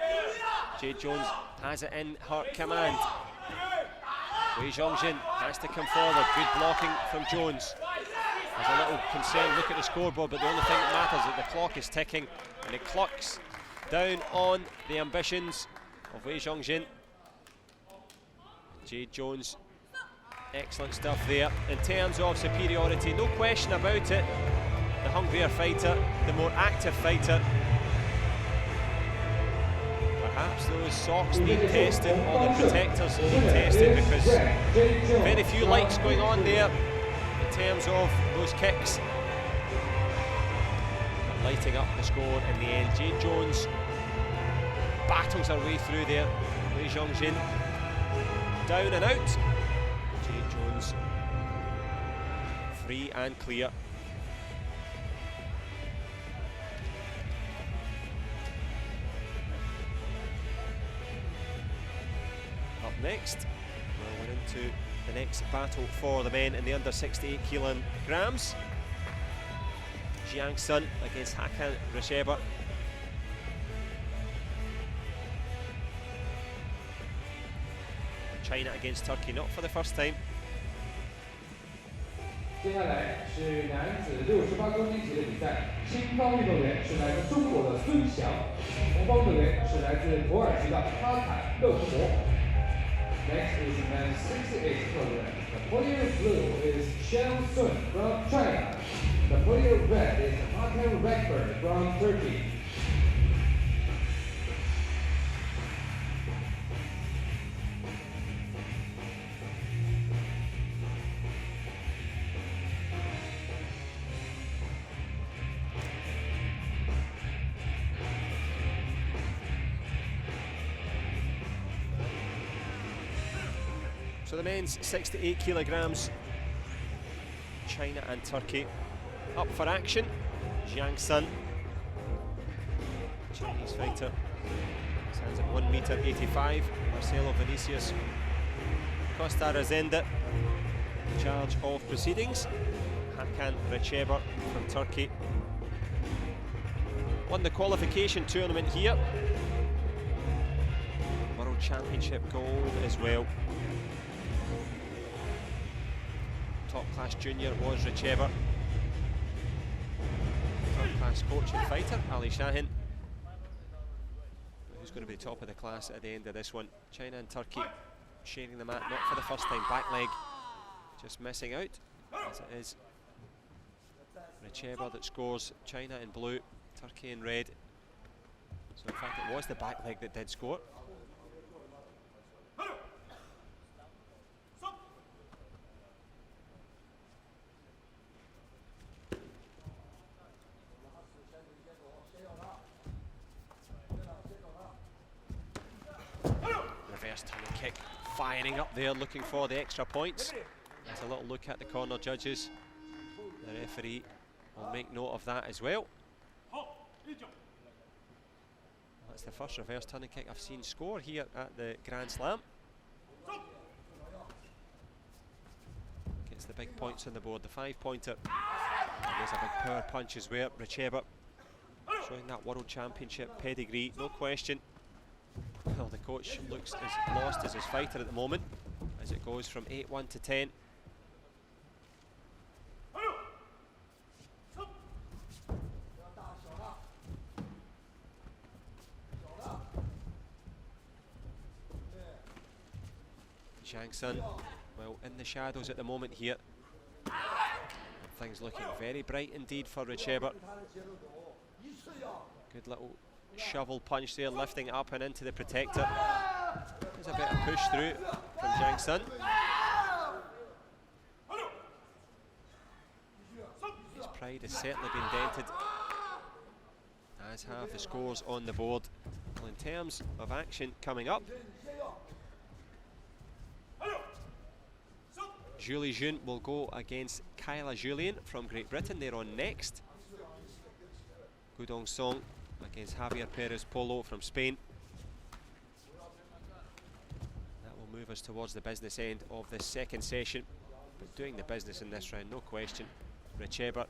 Jade Jones has it in her command. Wei Zhongjin has to come forward. Good blocking from Jones. There's a little concern. Look at the scoreboard, but the only thing that matters is that the clock is ticking, and it clocks down on the ambitions of Wei Zhongjin. Jade Jones, excellent stuff there. In terms of superiority, no question about it. The hungrier fighter, the more active fighter. Perhaps those socks need testing, or the protectors need testing, because very few lights going on there in terms of those kicks. But lighting up the score in the end. Jade Jones battles her way through there. Wei Zhongjin down and out. Jade Jones free and clear. Next, we're into the next battle for the men in the under 68 kilograms. Jiang Sun against Hakan Resheber. China against Turkey, not for the first time. 接下来是男子68公斤级的比赛，青方运动员是来自中国的孙翔，红方运动员是来自土耳其的哈坎勒图摩。 Next is men's 68 kg. The podium blue is Xiang Sun from China. The podium red is Hakan Resheber from Turkey. So the men's 68 kilograms, China and Turkey up for action. Jiang Sun, Chinese fighter, stands at 1m85. Marcelo Vinicius Costa Rezende in charge of proceedings. Hakan Resheber from Turkey won the qualification tournament here. World Championship gold as well. Top class junior was Resheber. Third class coach and fighter, Ali Shahin. Who's going to be top of the class at the end of this one? China and Turkey sharing the mat, not for the first time. Back leg just missing out, as it is Resheber that scores. China in blue, Turkey in red. So in fact it was the back leg that did score. Reverse turning kick, firing up there, looking for the extra points. There's a little look at the corner judges. The referee will make note of that as well. That's the first reverse turning kick I've seen score here at the Grand Slam. Gets the big points on the board, the 5-pointer. There's a big power punch as well. Resheber showing that World Championship pedigree, no question. Well, the coach looks as lost as his fighter at the moment, as it goes from 8-1 to 10. Zhang Sun, well, in the shadows at the moment here. And things looking very bright indeed for Richeba. Good little shovel punch there, lifting it up and into the protector. There's a bit of push through from Zhang Sun. His pride has certainly been dented, as have the scores on the board. Well, in terms of action coming up, Julie Jun will go against Kyla Julien from Great Britain. They're on next. Gudong Song against Javier Perez Polo from Spain. That will move us towards the business end of this second session. But doing the business in this round, no question. Richeba,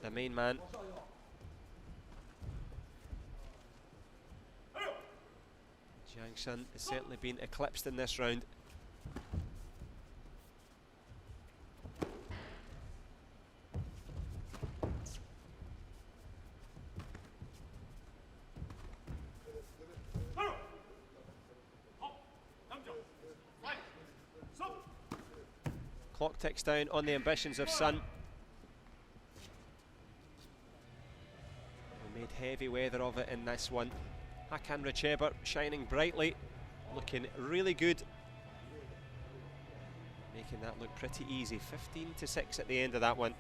the main man. Zhang Sun has certainly been eclipsed in this round. Clock ticks down on the ambitions of Sun. We made heavy weather of it in this one. Hakan Richeba shining brightly, looking really good, making that look pretty easy. 15-6 at the end of that one.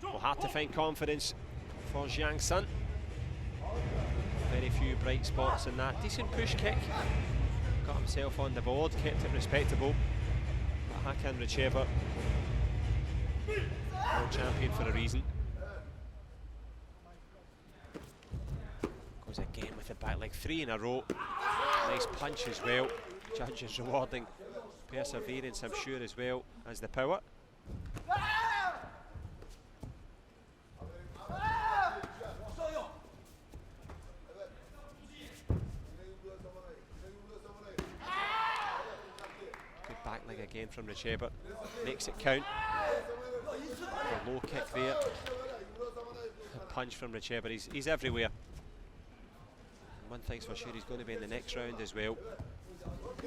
Well, hard to find confidence for Zhang Sun. Very few bright spots in that. Decent push kick. Got himself on the board, kept it respectable. But Hakan Richeba, world champion for a reason. Goes again with the back leg, 3 in a row. Nice punch as well. Judges rewarding perseverance, I'm sure, as well as the power. Again from Richeba, makes it count. A low kick there. A punch from Richeba. He's everywhere. And one thing's for sure, he's going to be in the next round as well.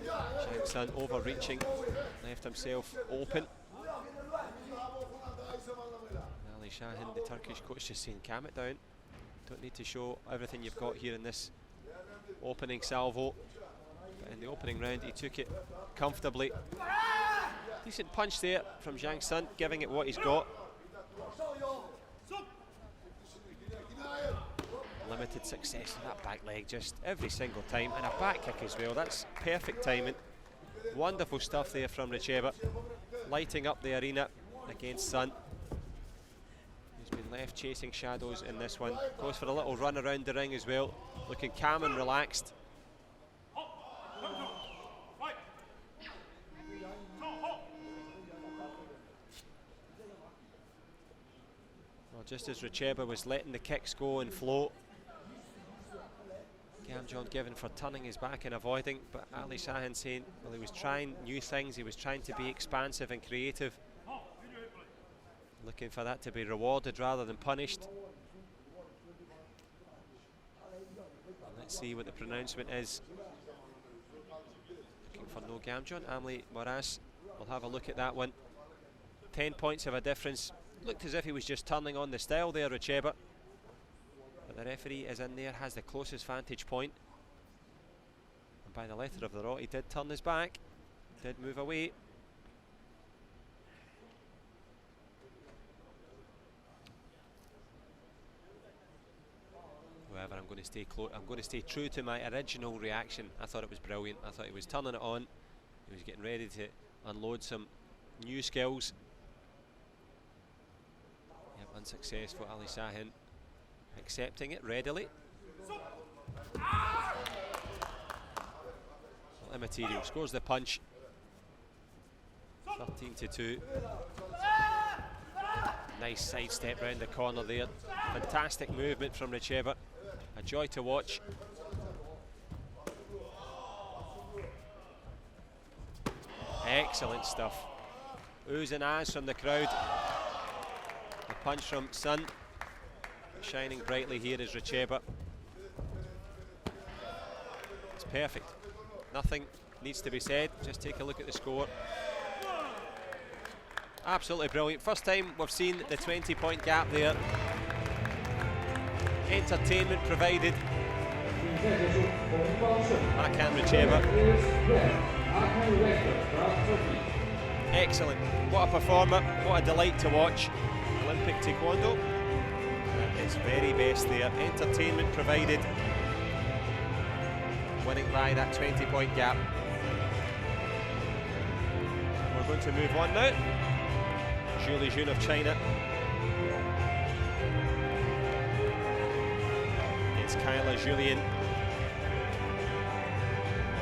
Zhang Sun overreaching, left himself open. Ali Shahin, the Turkish coach, just saying calm it down. Don't need to show everything you've got here in this opening salvo. But in the opening round he took it comfortably. Decent punch there from Zhang Sun, giving it what he's got. Limited success with that back leg just every single time, and a back kick as well. That's perfect timing. Wonderful stuff there from Richeba, lighting up the arena against Sun, who's been left chasing shadows in this one. Goes for a little run around the ring as well, looking calm and relaxed. Just as Richeba was letting the kicks go and flow, Gamjon given for turning his back and avoiding, but Ali Shahin saying, well, he was trying new things, he was trying to be expansive and creative, looking for that to be rewarded rather than punished. And let's see what the pronouncement is. Looking for no Gamjon. Amli Moras will have a look at that one. 10 points of a difference. Looked as if he was just turning on the style there, Richeba. But the referee is in there, has the closest vantage point. And by the letter of the law, he did turn his back, did move away. However, I'm going to stay close. I'm going to stay true to my original reaction. I thought it was brilliant. I thought he was turning it on. He was getting ready to unload some new skills. Unsuccessful. Ali Shahin accepting it readily. Immaterial scores the punch. 13-2. Nice sidestep round the corner there. Fantastic movement from Richeva. A joy to watch. Excellent stuff. Oohs and ahs from the crowd. A punch from Sun. Shining brightly here is Richeva. It's perfect. Nothing needs to be said. Just take a look at the score. Absolutely brilliant. First time we've seen the 20-point gap there. Entertainment provided. Makan Richeva. Excellent. What a performer. What a delight to watch. Olympic Taekwondo at its very best there. Entertainment provided. Winning by that 20-point gap. We're going to move on now. Julie Jun of China. It's Kyla Julien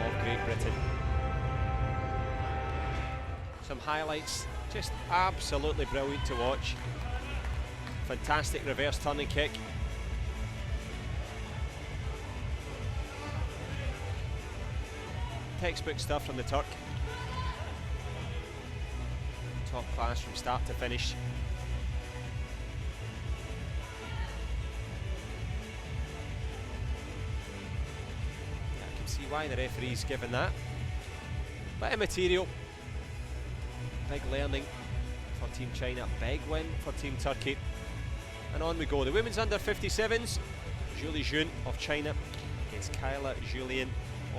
of Great Britain. Some highlights, just absolutely brilliant to watch. Fantastic reverse turning kick. Textbook stuff from the Turk. Top class from start to finish. Yeah, I can see why the referee's given that. Bit of material. Big learning for Team China. Big win for Team Turkey. And on we go. The women's under 57s. Julie Jun of China against Kyla Julien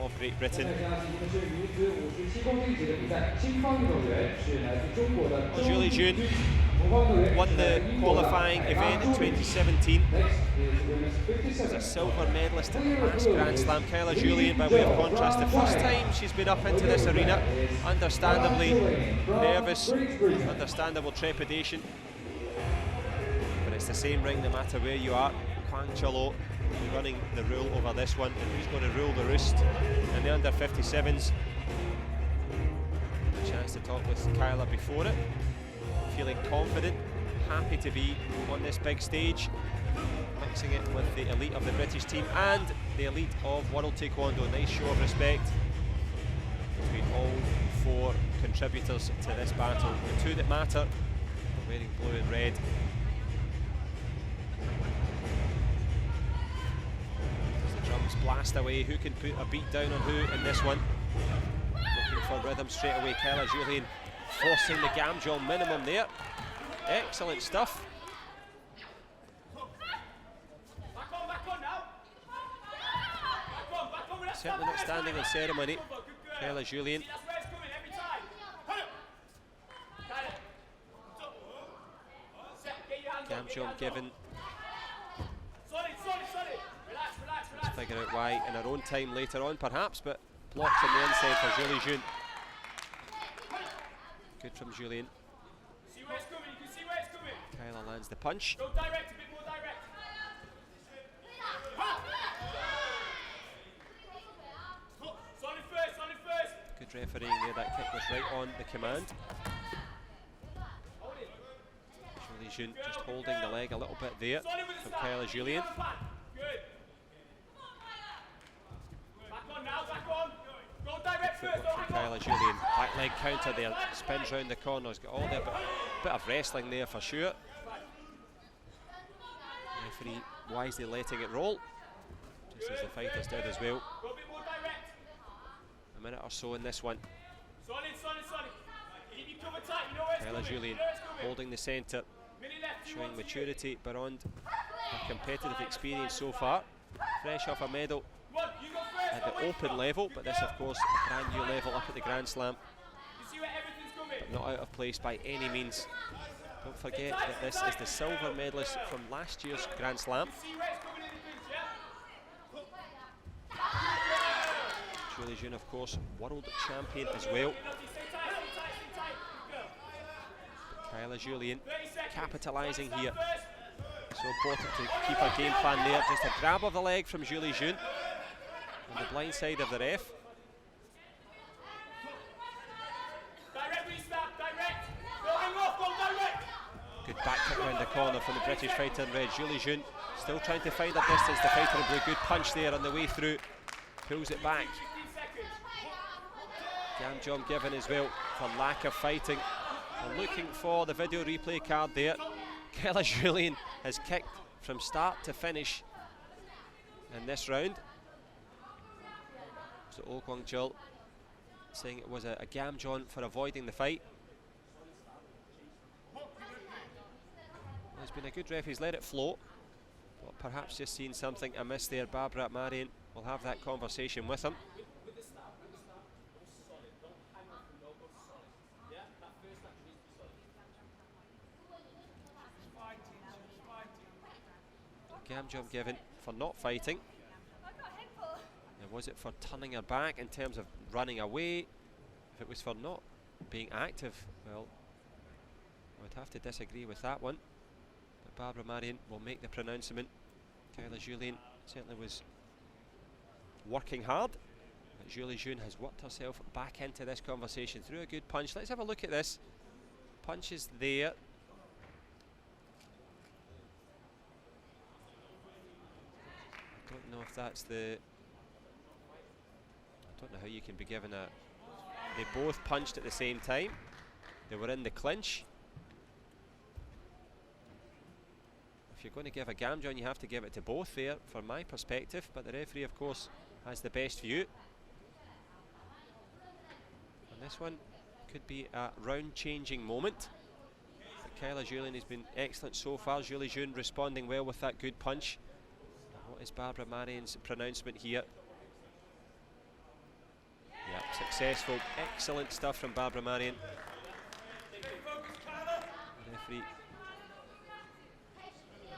of Great Britain. Julie Jun won the qualifying event in 2017. Was a silver medalist at the last Grand Slam. Kyla Julien, by way of contrast, the first time she's been up into this arena, understandably nervous, understandable trepidation. But it's the same ring no matter where you are. Kwang Chalo running the rule over this one, and who's going to rule the roost in the under 57s. A chance to talk with Kyla before it. Feeling confident, happy to be on this big stage, mixing it with the elite of the British team and the elite of World Taekwondo. Nice show of respect between all four contributors to this battle. The two that matter, wearing blue and red. Blast away. Who can put a beat down on who in this one? Looking for rhythm straight away. Kyla Julien forcing the Gamjol minimum there. Excellent stuff. Certainly not standing in ceremony. Kyla Julien. Gamjol given. Let's figure out why in her own time later on perhaps, but blocks on the inside for Julie Jun. Good from Julien. Kyla lands the punch. Go direct, a bit more direct. Solid first. Good refereeing there, that kick was right on the command. Julie Jun just holding the leg a little bit there from Kyla Julien. Footwork from Kyla Julien. Back leg counter there, spins round the corners, got all there, but a bit of wrestling there for sure. Referee wisely letting it roll, just as the fighters did as well. A minute or so in this one. Kyla Julien holding the centre, showing maturity beyond her competitive experience so far. Fresh off a medal at the open level, but this of course a brand new level up at the Grand Slam, but not out of place by any means. Don't forget that this is the silver medalist from last year's Grand Slam. Julie Jun of course world champion as well. Kyla Julien capitalising here, So important to keep a game plan there. Just a grab of the leg from Julie June on the blind side of the ref. Good back kick round the corner from the British fighter in red. Julie June still trying to find her distance. The fighter in blue, good punch there on the way through. Pulls it back. Gam job given as well for lack of fighting. I'm looking for the video replay card there. Kayla Julian has kicked from start to finish in this round. So Oh Kwang Chul saying it was a Gam John for avoiding the fight. Well, he's been a good ref, he's let it float, but perhaps just seen something amiss there. Barbara Marion will have that conversation with him. Gam job given for not fighting. And was it for turning her back in terms of running away? If it was for not being active, well, I would have to disagree with that one. But Barbara Marion will make the pronouncement. Kayla Julian certainly was working hard, but Julie June has worked herself back into this conversation through a good punch. Let's have a look at this. Punch is there. I don't know if that's the... I don't know how you can be given a... They both punched at the same time. They were in the clinch. If you're going to give a Gam John, you have to give it to both there, from my perspective. But the referee, of course, has the best view. And this one could be a round-changing moment. But Kayla Julian has been excellent so far. Julie June responding well with that good punch. What is Barbara Marion's pronouncement here? Yep, successful. Excellent stuff from Barbara Marion. The referee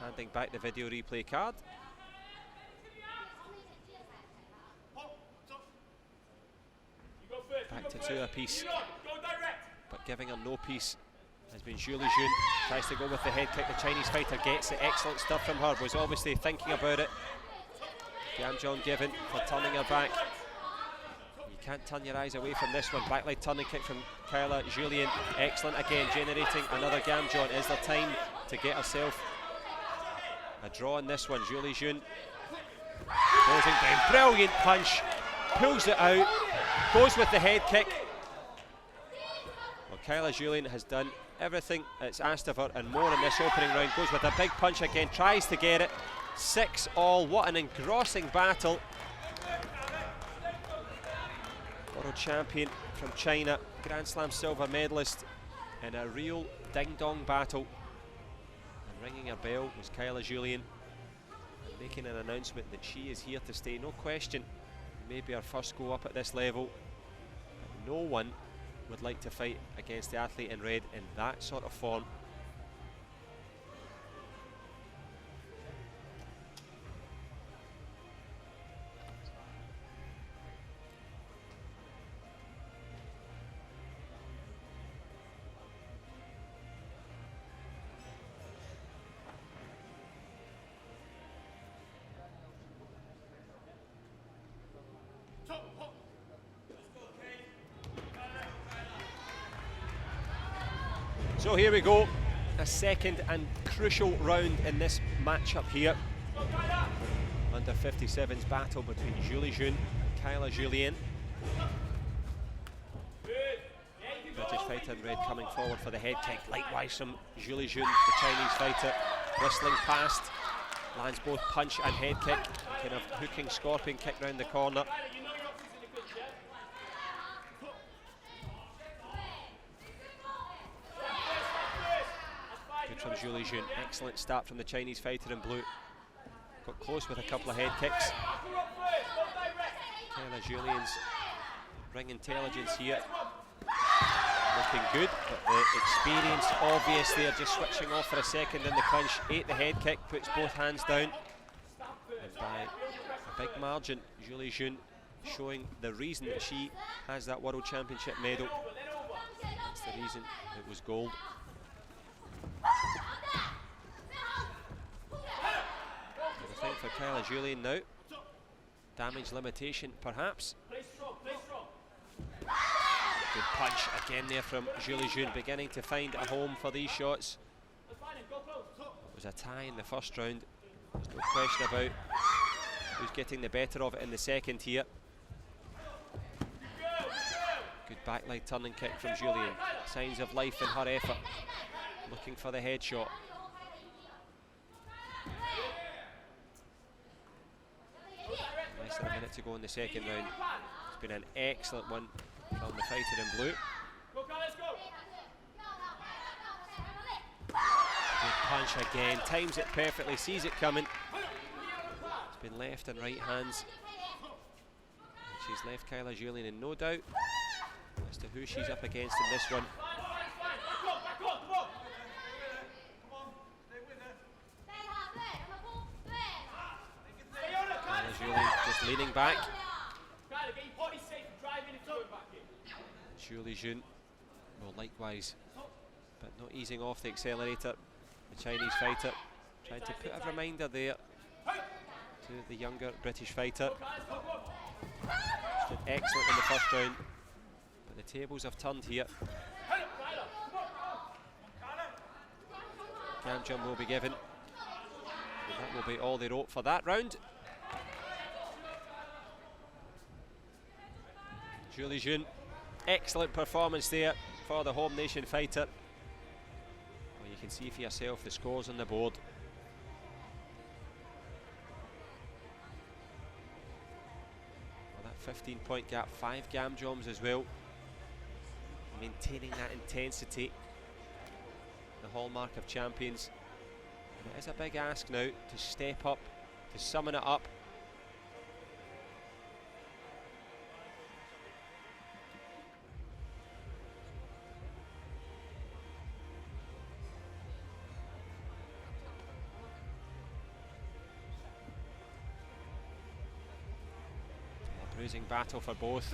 handing back the video replay card. Back to 2 apiece. But giving her no peace has been Julie June. Tries to go with the head kick. The Chinese fighter gets it. Excellent stuff from her. Was obviously thinking about it. Gam John given for turning her back. You can't turn your eyes away from this one. Backline turning kick from Kayla Julian. Excellent again, generating another Gam John. Is there time to get herself a draw in this one? Julie June closing down. Brilliant punch. Pulls it out. Goes with the head kick. Well, Kayla Julian has done everything it's asked of her and more in this opening round. Goes with a big punch again. Tries to get it. 6-all. What an engrossing battle. World champion from China, Grand Slam silver medalist in a real ding-dong battle. And ringing her bell was Kayla Julian, making an announcement that she is here to stay. No question, maybe her first go up at this level. But no one would like to fight against the athlete in red in that sort of form. So here we go, a second and crucial round in this matchup here. Under 57's battle between Julie June and Kayla Julian. British fighter in red coming forward for the head kick. Likewise from Julie June, the Chinese fighter, whistling past. Lands both punch and head kick. Kind of hooking scorpion kick round the corner. From Julie June, excellent start from the Chinese fighter in blue. Got close with a couple of head kicks. Kayla Julian's ring intelligence here looking good, but the experience obvious there. Just switching off for a second in the clinch. Ate the head kick, puts both hands down, and by a big margin, Julie June showing the reason that she has that World Championship medal. That's the reason it was gold. thing for Kyla Julian now. Damage limitation, perhaps. Good punch again there from Julie June, beginning to find a home for these shots. It was a tie in the first round. There's no question about who's getting the better of it in the second here. Good back leg turning kick from Julian. Signs of life in her effort. Looking for the headshot. Less than a minute to go in the second round. It's been an excellent one from the fighter in blue. Good punch again, times it perfectly, sees it coming. It's been left and right hands. And she's left Kyla Julian in no doubt as to who she's up against in this one. Kyla Julian just leaning back. Julie June, well, likewise, but not easing off the accelerator. The Chinese fighter trying to put a reminder there to the younger British fighter. She did excellent in the first round, but the tables have turned here. Gam jump will be given, and that will be all they wrote for that round. Julie June, excellent performance there for the home nation fighter. Well, you can see for yourself the scores on the board. Well, that 15-point gap, 5 gam joms as well. Maintaining that intensity, the hallmark of champions. And it is a big ask now to step up, to summon it up. Bruising battle for both.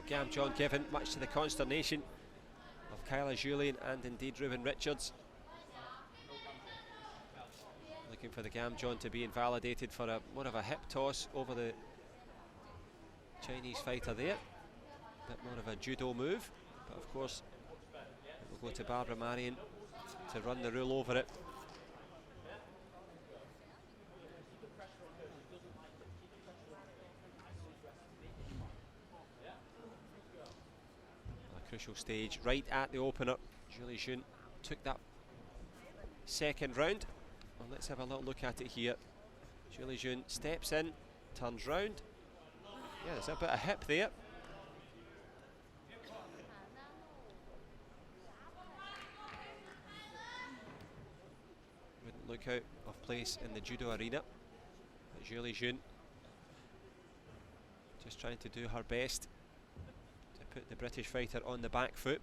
Gam John given, much to the consternation of Kyla Julian and indeed Ruben Richards. Looking for the Gam John to be invalidated for more of a hip toss over the Chinese fighter there. Bit more of a judo move, but of course it will go to Barbara Marion to run the rule over it. Crucial stage right at the opener. Julie June took that second round. Well, let's have a little look at it here. Julie June steps in, turns round. Yeah, there's a bit of hip there. Wouldn't look out of place in the judo arena. But Julie June just trying to do her best put the British fighter on the back foot.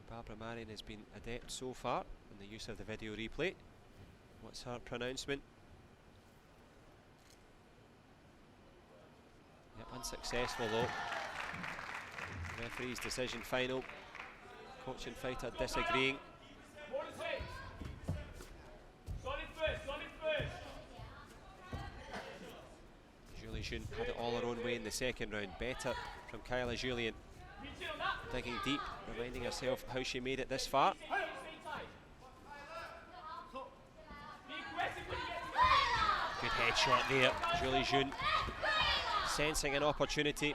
Barbara Marion has been adept so far in the use of the video replay. What's her pronouncement? Yep, unsuccessful though. Referee's decision final. Coach and fighter disagreeing. June had it all her own way in the second round. Better from Kyla Julian. Digging deep, reminding herself how she made it this far. Good headshot there, Julie June. Sensing an opportunity.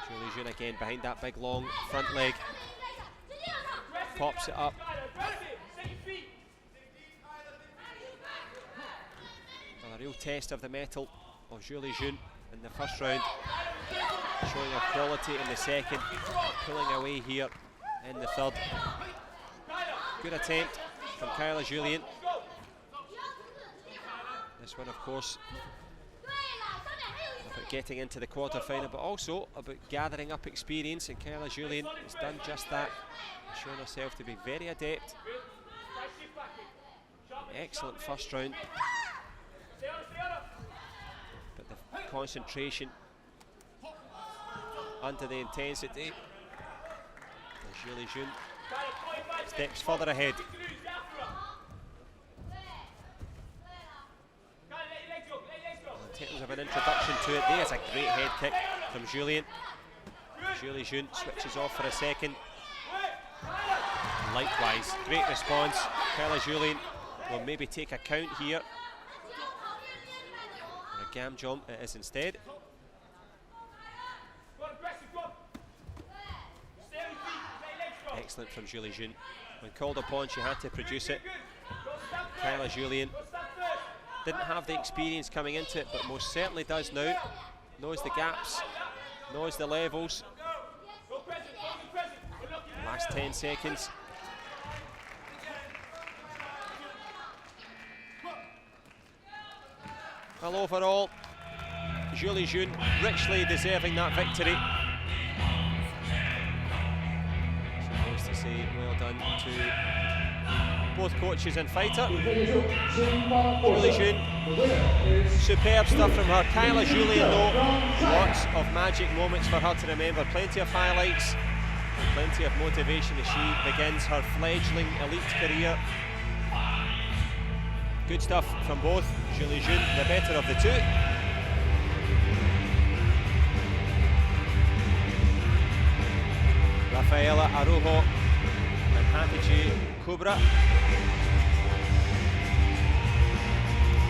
Julie June again behind that big long front leg. Pops it up. Well, a real test of the mettle of Julie June in the first round, showing her quality in the second, pulling away here in the third. Good attempt from Kyla Julian. This one, of course, about getting into the quarter-final, but also about gathering up experience, and Kyla Julian has done just that, showing herself to be very adept. Excellent first round, but the concentration under the intensity as Julie June steps further ahead. In terms of an introduction to it, there's a great head kick from Julian. Julie June switches off for a second. Likewise, great response. Kyla Julian will maybe take a count here. Or a gam jump it is instead. Excellent from Julie June. When called upon, she had to produce it. Kyla Julian didn't have the experience coming into it, but most certainly does now. Knows the gaps, knows the levels. Last 10 seconds. Well, overall, Julie June richly deserving that victory. Supposed to say well done to both coaches and fighter. Julie June, superb stuff from her. Kyla Julian though, lots of magic moments for her to remember. Plenty of highlights, plenty of motivation as she begins her fledgling elite career. Good stuff from both. Julie June, the better of the two. Rafaela Araujo and Hatice Kubra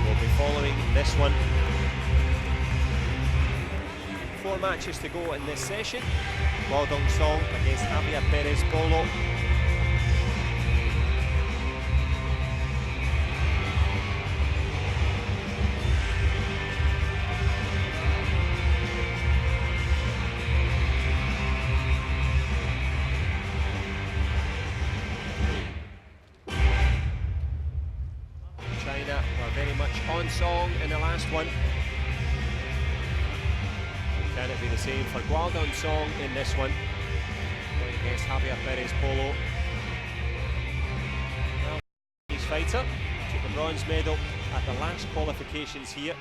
will be following this one. 4 matches to go in this session. Guodong Song against Javier Perez Polo. China were very much on song in the last one. Can it be the same for Guodong Song in this one? Going against Javier Perez Polo. Now, his fighter took the bronze medal at the last qualifications here.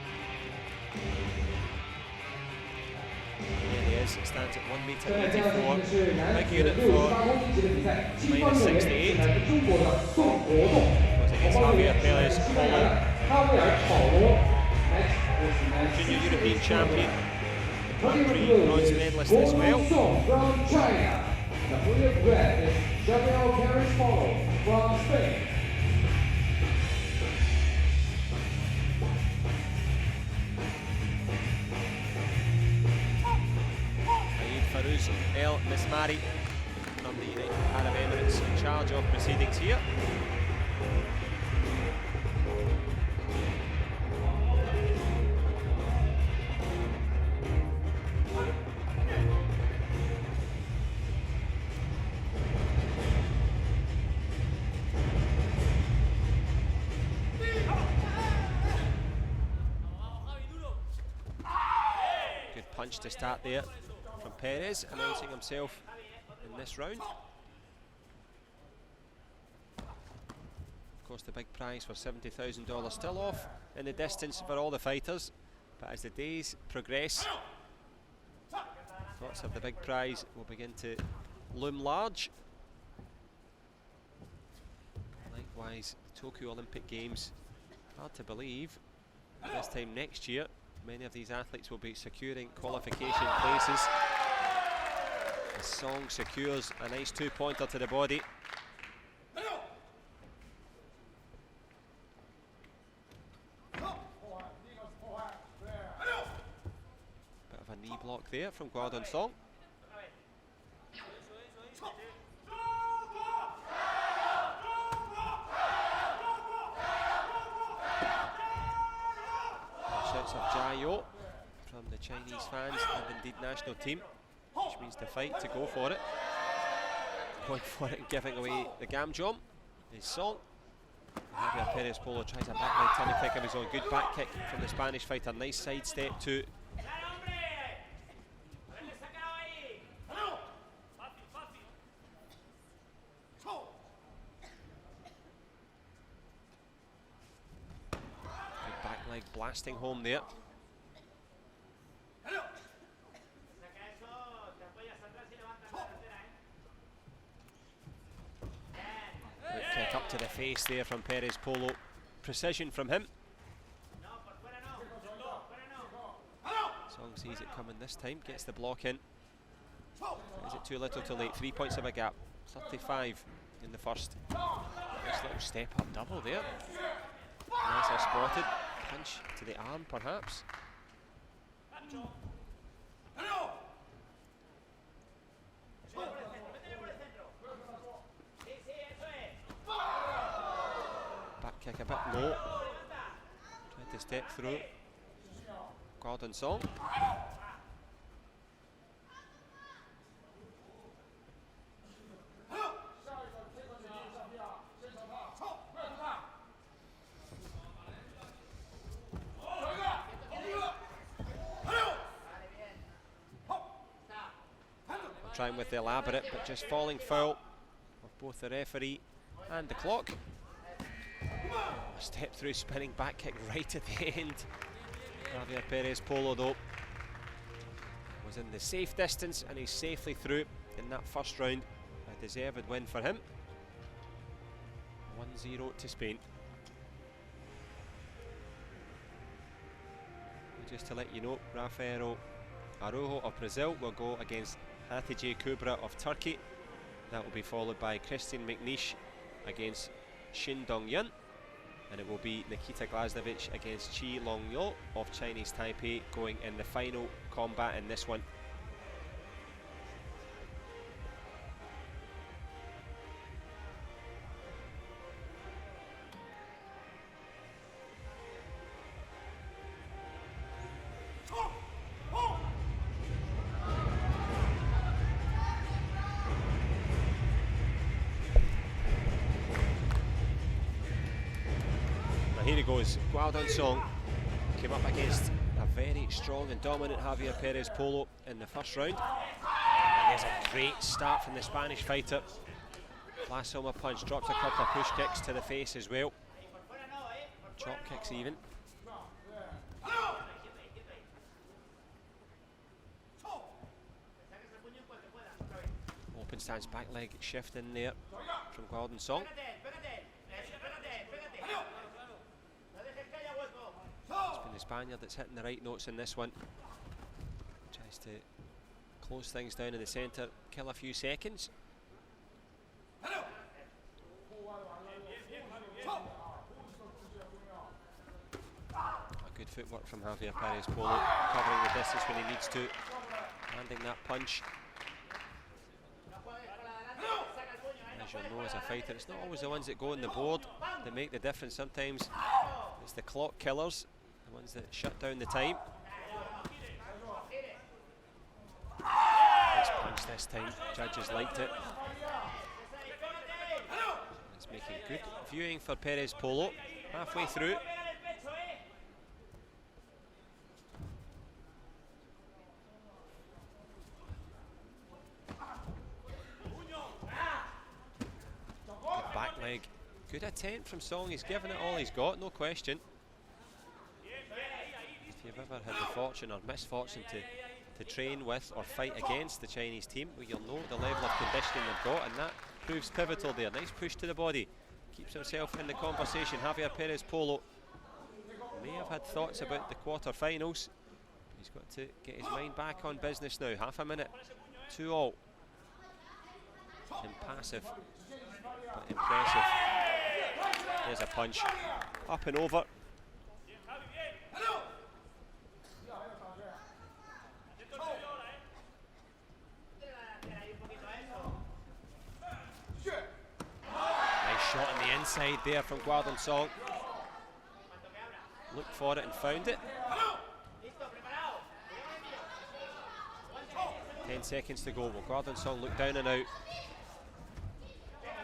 There he is, stands at 1m84. Big unit for -68. Goes against Javier Perez Polo. Junior European champion. Grand Prix bronze medalist as well. From China, the blue and red is Javier Perez Polo from Spain. Farouz El Mismari from the United Arab Emirates in charge of proceedings here. Good punch to start there from Perez, announcing himself in this round. Of course, the big prize for $70,000 still off in the distance for all the fighters, but as the days progress, thoughts of the big prize will begin to loom large. Likewise, the Tokyo Olympic Games, hard to believe, this time next year many of these athletes will be securing qualification places. The Song secures a nice 2-pointer to the body. Bit of a knee block there from Guodong Song. of Jiao from the Chinese fans and indeed national team, which means to fight, to go for it. Going for it and giving away the Gamjom is Song. Javier Perez Polo tries a back leg turning kick of his own. Good back kick from the Spanish fighter. Nice side step too. Good back leg blasting home there. Kick up to the face there from Perez Polo. Precision from him. Song sees it coming this time, gets the block in. Is it too little too late? 3 points of a gap. 35 in the first. Nice little step up double there. Nice spotted. Punch to the arm perhaps. Kick a bit low. Tried to step through. Gordon Song. Trying with the elaborate, but just falling foul of both the referee and the clock. A step through spinning back kick right at the end. Javier Perez Polo though was in the safe distance and he's safely through in that first round. A deserved win for him. 1-0 to Spain. And just to let you know, Rafael Araujo of Brazil will go against Hatice Kubra of Turkey. That will be followed by Christian McNeish against Shin Dong-yun. And it will be Nikita Glasnovich against Chi Long-yo of Chinese Taipei going in the final combat in this one. Here he goes, Guadon Song came up against a very strong and dominant Javier Perez Polo in the first round. And there's a great start from the Spanish fighter. Last Silma punch, drops a couple of push kicks to the face as well. Chop kicks even. Open stance back leg shift in there from Guadon Song. The Spaniard that's hitting the right notes in this one. Tries to close things down in the centre, kill a few seconds. A good footwork from Javier Perez Polo, covering the distance when he needs to, landing that punch. As you'll know as a fighter, it's not always the ones that go on the board that make the difference. Sometimes it's the clock killers, the ones that shut down the time. Nice punch this time, judges liked it. It's making good viewing for Perez Polo, halfway through. Good back leg, good attempt from Song, he's given it all he's got, no question. If you've ever had the fortune or misfortune to train with or fight against the Chinese team, well, you'll know the level of conditioning they've got, and that proves pivotal there. Nice push to the body, keeps himself in the conversation. Javier Perez Polo may have had thoughts about the quarter-finals. He's got to get his mind back on business now. Half a minute, 2-2. Impassive, but impressive. There's a punch, up and over. Shot on the inside there from Guadon Song. Looked for it and found it. 10 seconds to go. Will Guardon Song look down and out?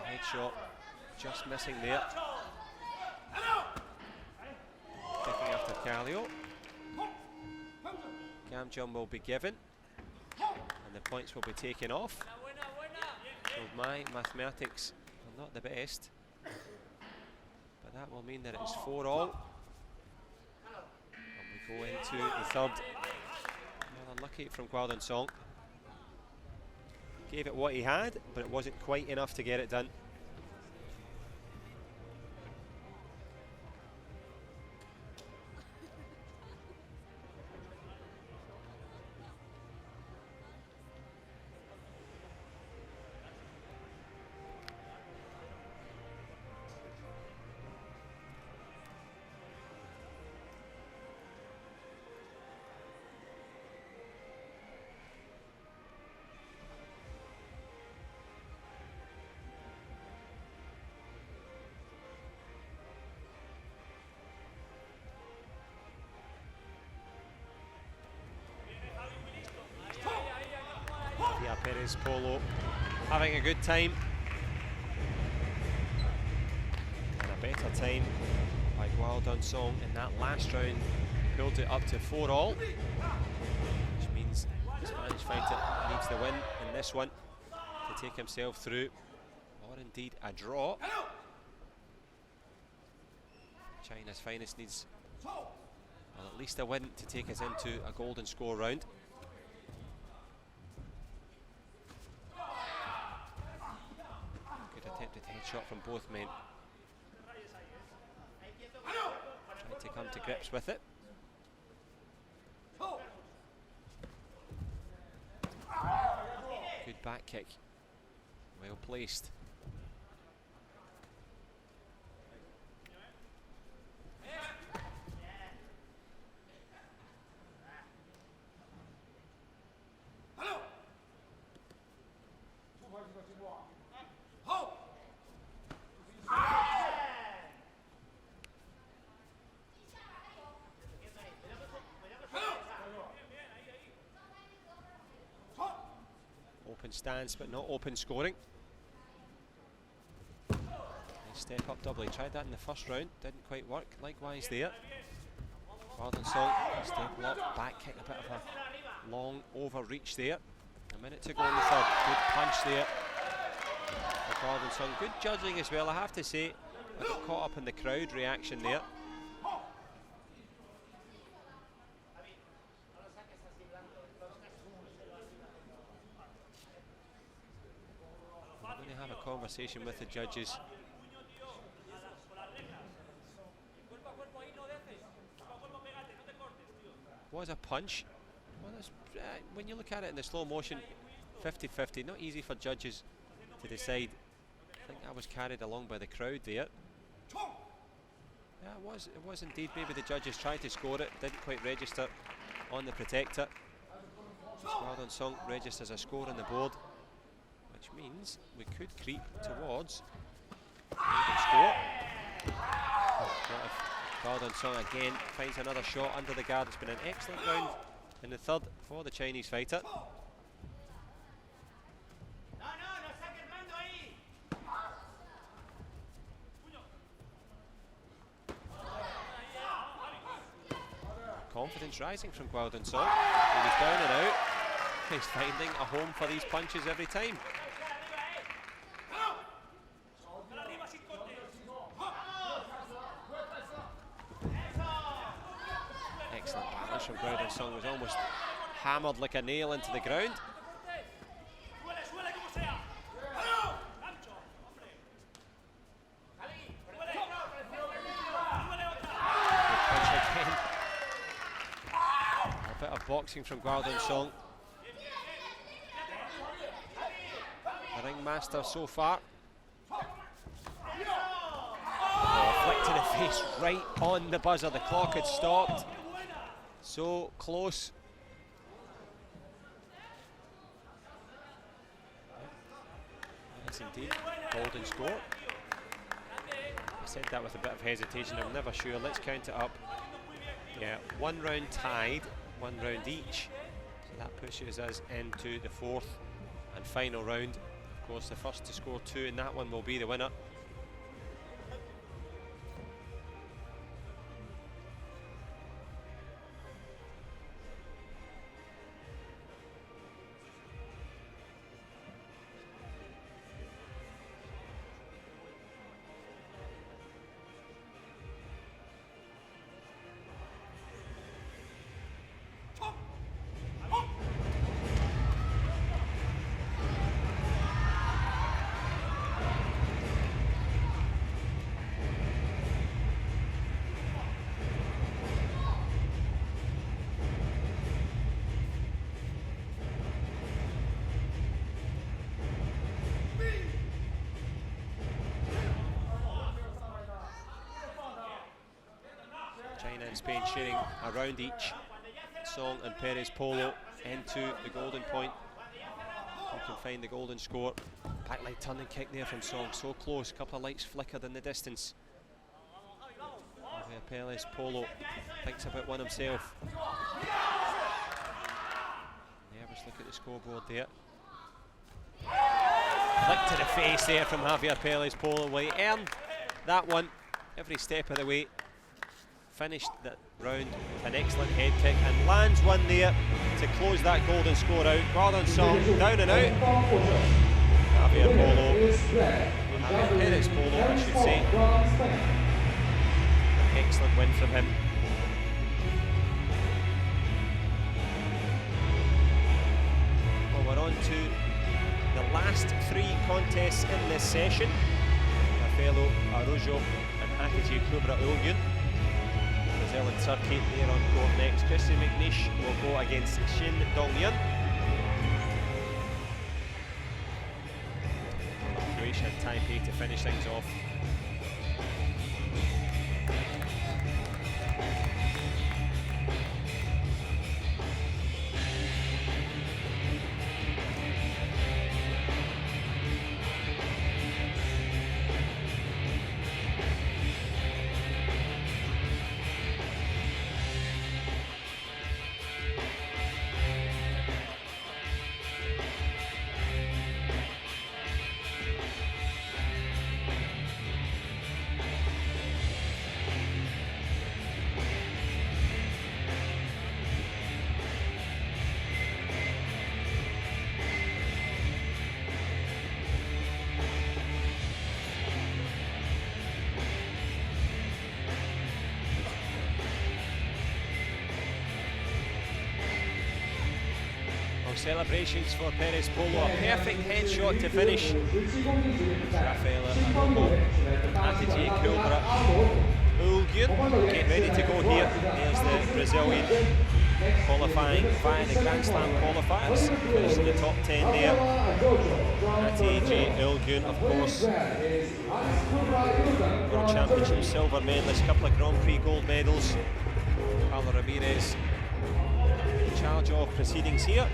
Headshot just missing there. Kicking after Kallio. Gam jump will be given, and the points will be taken off. So my mathematics are not the best, but that will mean that it's 4-all. And we go into the third. Well, unlucky from Guardon Song. Gave it what he had, but it wasn't quite enough to get it done. Perez Polo having a good time, and a better time by Guardon Song in that last round. Pulled it up to 4-all, which means the Spanish fighter needs the win in this one to take himself through, or indeed a draw. China's finest needs, well, at least a win to take us into a golden score round. Attempted headshot from both men. Trying to come to grips with it. Good back kick. Well placed. Open stance, but not open scoring. Nice step up double. He tried that in the first round, didn't quite work. Likewise there. Guardon Song, step up, back kick, a bit of a long overreach there. A minute to go in the third. Good punch there for Guardon Song. Good judging as well, I have to say. I got caught up in the crowd reaction there. Have a conversation with the judges. Was a punch. Well, when you look at it in the slow motion, 50-50, not easy for judges to decide. I think I was carried along by the crowd there. Yeah, it was indeed. Maybe the judges tried to score it, didn't quite register on the protector. Guardon Song registers a score on the board, which means we could creep towards an even score. What if Guardon Song again finds another shot under the guard? It's been an excellent round in the third for the Chinese fighter. Confidence rising from Guardon Song. He was down and out. He's finding a home for these punches every time. Excellent balance from Guardon Song. Was almost hammered like a nail into the ground. A bit of boxing from Guardon Song. The ringmaster so far. Oh, flick to the face right on the buzzer. The clock had stopped. So close. Yes, indeed. Golden score. I said that with a bit of hesitation. I'm never sure. Let's count it up. Yeah, one round tied, one round each. So That pushes us into the fourth and final round. Of course, the first to score 2 in that one will be the winner. China and Spain sharing a round each. Song and Perez Polo into the golden point. You can find the golden score. Back leg turn and kick there from Song, so close. Couple of lights flickered in the distance. Perez Polo thinks about one himself. Nervous look at the scoreboard there. Flick to the face there from Javier Perez Polo. Well, he earned that one every step of the way. Finished that round with an excellent head kick and lands one there to close that golden score out. Well done, Song. Down and out. Javier Perez Polo, I should say. Excellent win from him. Well, we're on to the last 3 contests in this session. Rafaelo Araujo and Hatice Kubra Ulgun. Brazil and Turkey there on court next. Christian McNeish will go against Shin Dong-yun. Croatia and Taipei to finish things off. Celebrations for Perez Polo, a perfect headshot to finish. Rafael Araujo, Hatice Kubra Ulgun get ready to go here. There's the Brazilian qualifying via the Grand Slam qualifiers. Finishing the top 10 there. Hatice Ulgun, of course, World Championship silver medalist, couple of Grand Prix gold medals. Carlos Ramirez in charge of proceedings here.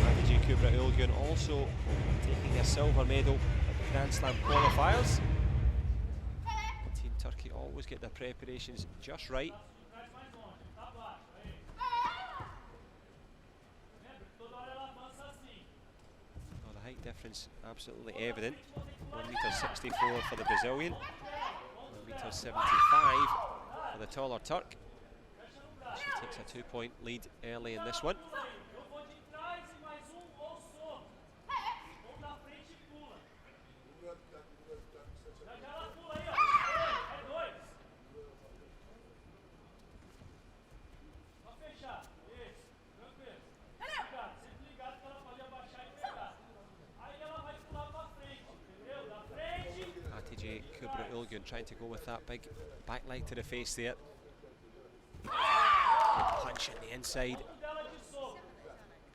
Hatice Kubra Ulgun also taking a silver medal at the Grand Slam qualifiers. Team Turkey always get their preparations just right. Well, the height difference absolutely evident. 1m64 for the Brazilian, 1m75 for the taller Turk. She takes a 2-point lead early in this one. Hatice Kubra Ulgun trying to go with that big back leg to the face there. Good punch in the inside.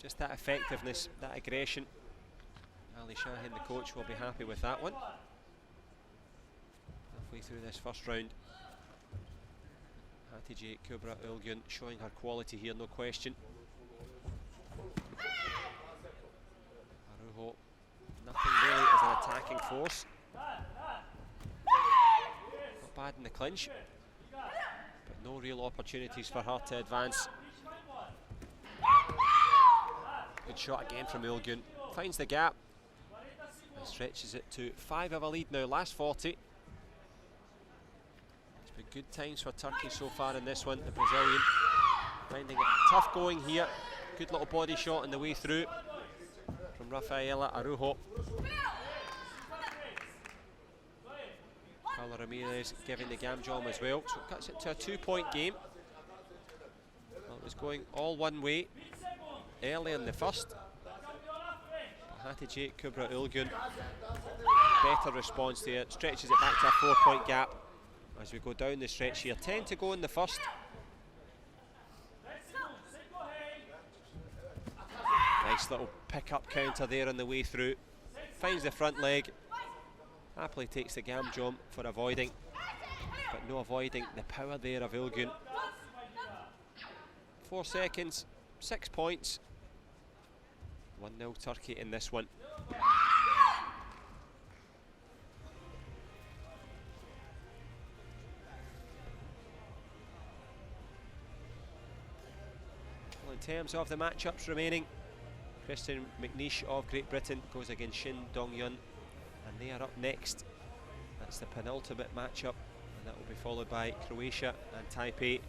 Just that effectiveness, that aggression. Ali Shahin, the coach, will be happy with that one. Halfway through this first round. Hatice Kubra Ulgun showing her quality here, no question. Araujo, nothing really as an attacking force. Not bad in the clinch, but No real opportunities for her to advance. Good shot again from Ulgun. Finds the gap. And stretches it to 5 of a lead now, last 40. It's been good times for Turkey so far in this one. The Brazilian finding it tough going here. Good little body shot on the way through from Rafaela Araujo. Paula Ramirez giving the gam jom as well, so it cuts it to a 2-point game. Well, it was going all one way early in the first. Hatice Kubra Ulgun, better response there, stretches it back to a 4-point gap as we go down the stretch here. 10 to go in the first. Nice little pick-up counter there on the way through. Finds the front leg. Happily takes the gam jump for avoiding, but no avoiding the power there of Ulgun. 4 seconds, 6 points. 1-0 Turkey in this one. Well, in terms of the matchups remaining, Kristen McNeish of Great Britain goes against Shin Dong-yun, and they are up next. That's the penultimate matchup, and that will be followed by Croatia and Taipei in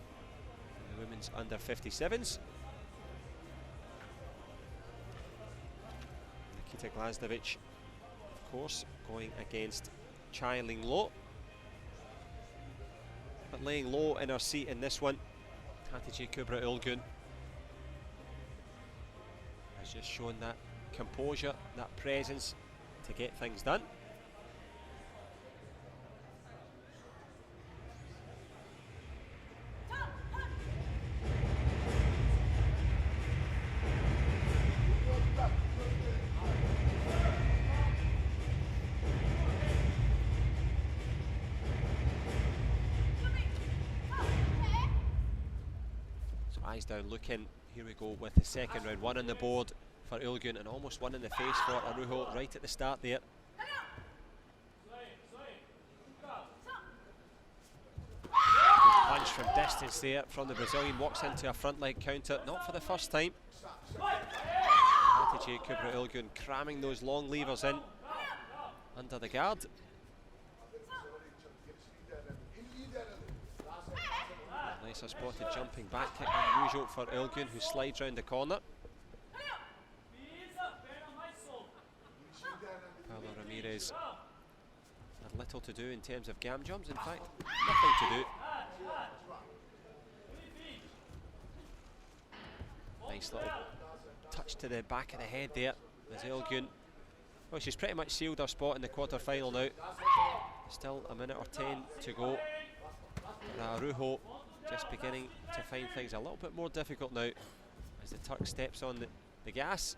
the women's under 57s. Nikita Glasnovic, of course, going against Chai Ling Lo, but laying low in her seat in this one. Hatice Kubra Ulgun has just shown that composure, that presence to get things done. So eyes down looking. Here we go with the second round. 1 on the board for Ulgun and almost 1 in the face for Araujo right at the start there. Good punch from distance there from the Brazilian. Walks into a front leg counter, not for the first time. Hatice Kubra Ulgun cramming those long levers in under the guard. Nicer spotted jumping back kick, unusual for Ulgun, who slides round the corner. Paula Ramirez had little to do in terms of gam jumps, in fact, nothing to do. Nice little touch to the back of the head there as Ulgun, well, she's pretty much sealed her spot in the quarter-final now. Still a minute or 10 to go. Araujo just beginning to find things a little bit more difficult now as the Turk steps on the gas.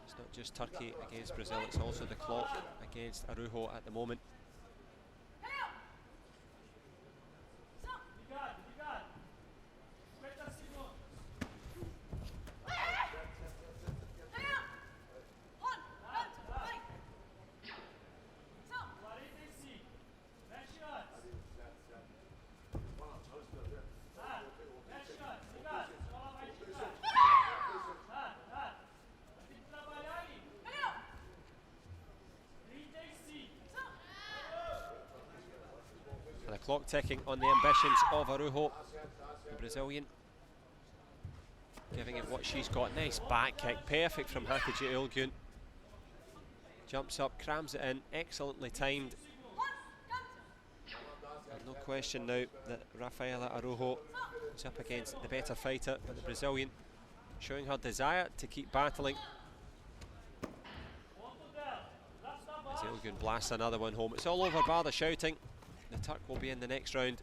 It's not just Turkey against Brazil, it's also the clock against Araujo at the moment. Clock ticking on the ambitions of Araujo, the Brazilian, giving it what she's got. Nice back kick, perfect from Hatice Ulgun. Jumps up, crams it in, excellently timed. And no question now that Rafaela Araujo is up against the better fighter, but the Brazilian showing her desire to keep battling. As Ulgun blasts another one home. It's all over bar the shouting. The Turk will be in the next round.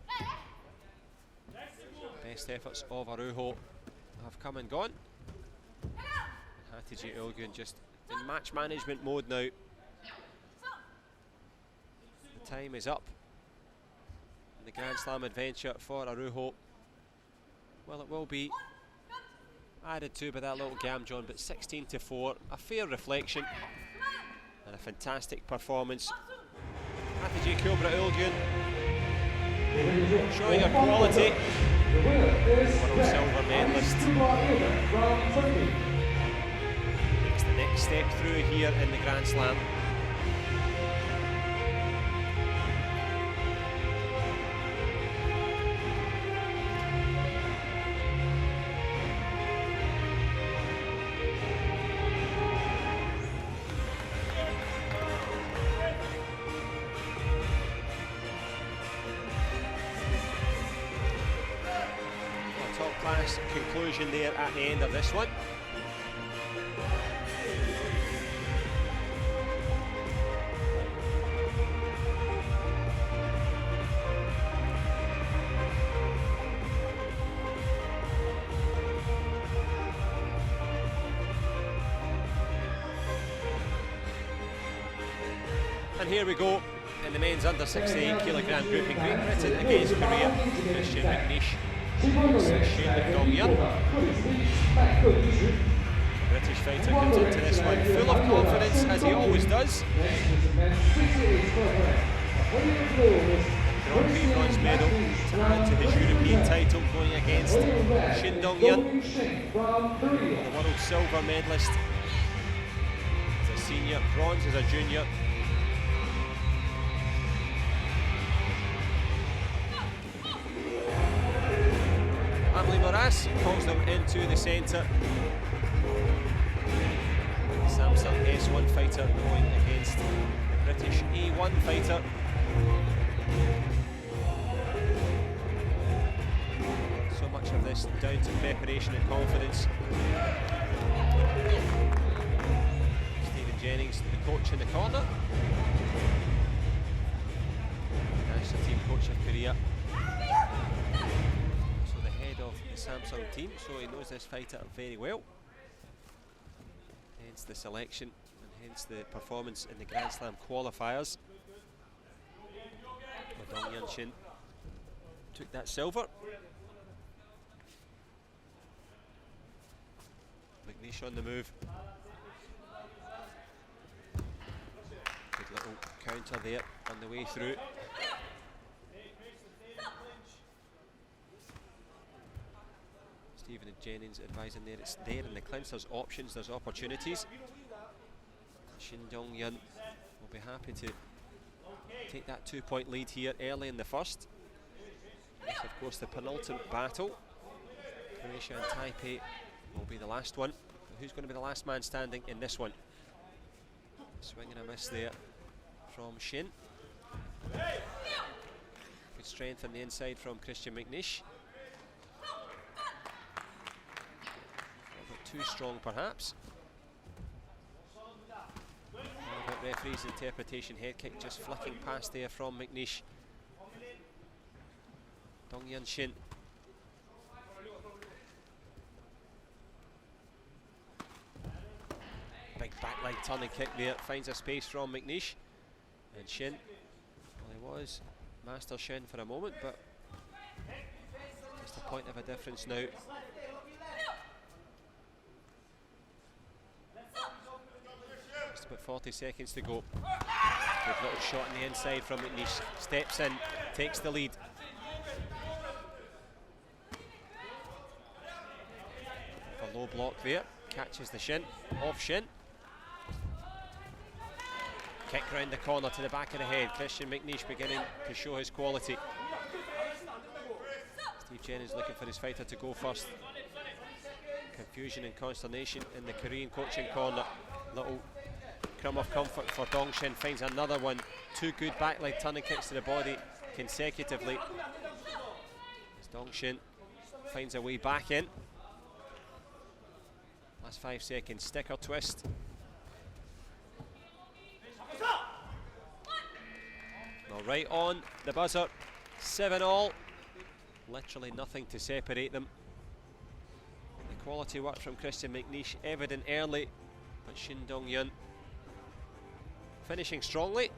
Best efforts of Araujo have come and gone. Hatice Ulgun just in match management mode now. The time is up in the Grand Slam adventure for Araujo. Well, it will be added to by that little gam John, but 16-4, a fair reflection and a fantastic performance. Hatice Kubra Ulgun showing her quality. The winner is World silver medalist. Takes the next step through here in the Grand Slam. Top-class conclusion there at the end of this one. And here we go in the men's under 68kg grouping. Great Britain against Korea. Christian McNeish. British fighter comes into this one full of confidence, as he always does. Grand Prix bronze medal to add to his European title, going against Shin Dong-yeon, the world silver medalist as a senior, bronze as a junior. Moras calls them into the centre. Samsung S1 fighter going against the British A1 fighter. So much of this down to preparation and confidence. Stephen Jennings, the coach in the corner. National team coach of Korea. Of the Samsung team, so he knows this fighter very well. Hence the selection and hence the performance in the Grand Slam qualifiers. Dong-yeon Shin took that silver. McNeish on the move. Good little counter there on the way through. Stephen and Jennings advising there, it's there in the clinch, there's options, there's opportunities. Shin Dong-yeon will be happy to take that 2-point lead here early in the first. This, of course, the penultimate battle. Croatia and Taipei will be the last one. But who's going to be the last man standing in this one? Swing and a miss there from Shin. Good strength on the inside from Christian McNeish. Too strong, perhaps. But referee's interpretation, head kick just flicking past there from McNeish. Dong-yeon Shin. Big backline turning kick there, finds a space from McNeish. And Shin, well, he was Master Shin for a moment, but just a point of a difference now. About 40 seconds to go. Good little shot on the inside from McNeish. Steps in, takes the lead. A low block there, catches the Shin, off Shin. Kick round the corner to the back of the head. Christian McNeish beginning to show his quality. Steve Jennings looking for his fighter to go first. Confusion and consternation in the Korean coaching corner. Little crumb of comfort for Dong Shin, finds another one. Two good backline turning kicks to the body consecutively. As Dong Shin finds a way back in. Last 5 seconds, sticker twist. Well, right on the buzzer, 7-all. Literally nothing to separate them. The quality work from Christian McNeish evident early, but Shin Dong-yeon finishing strongly.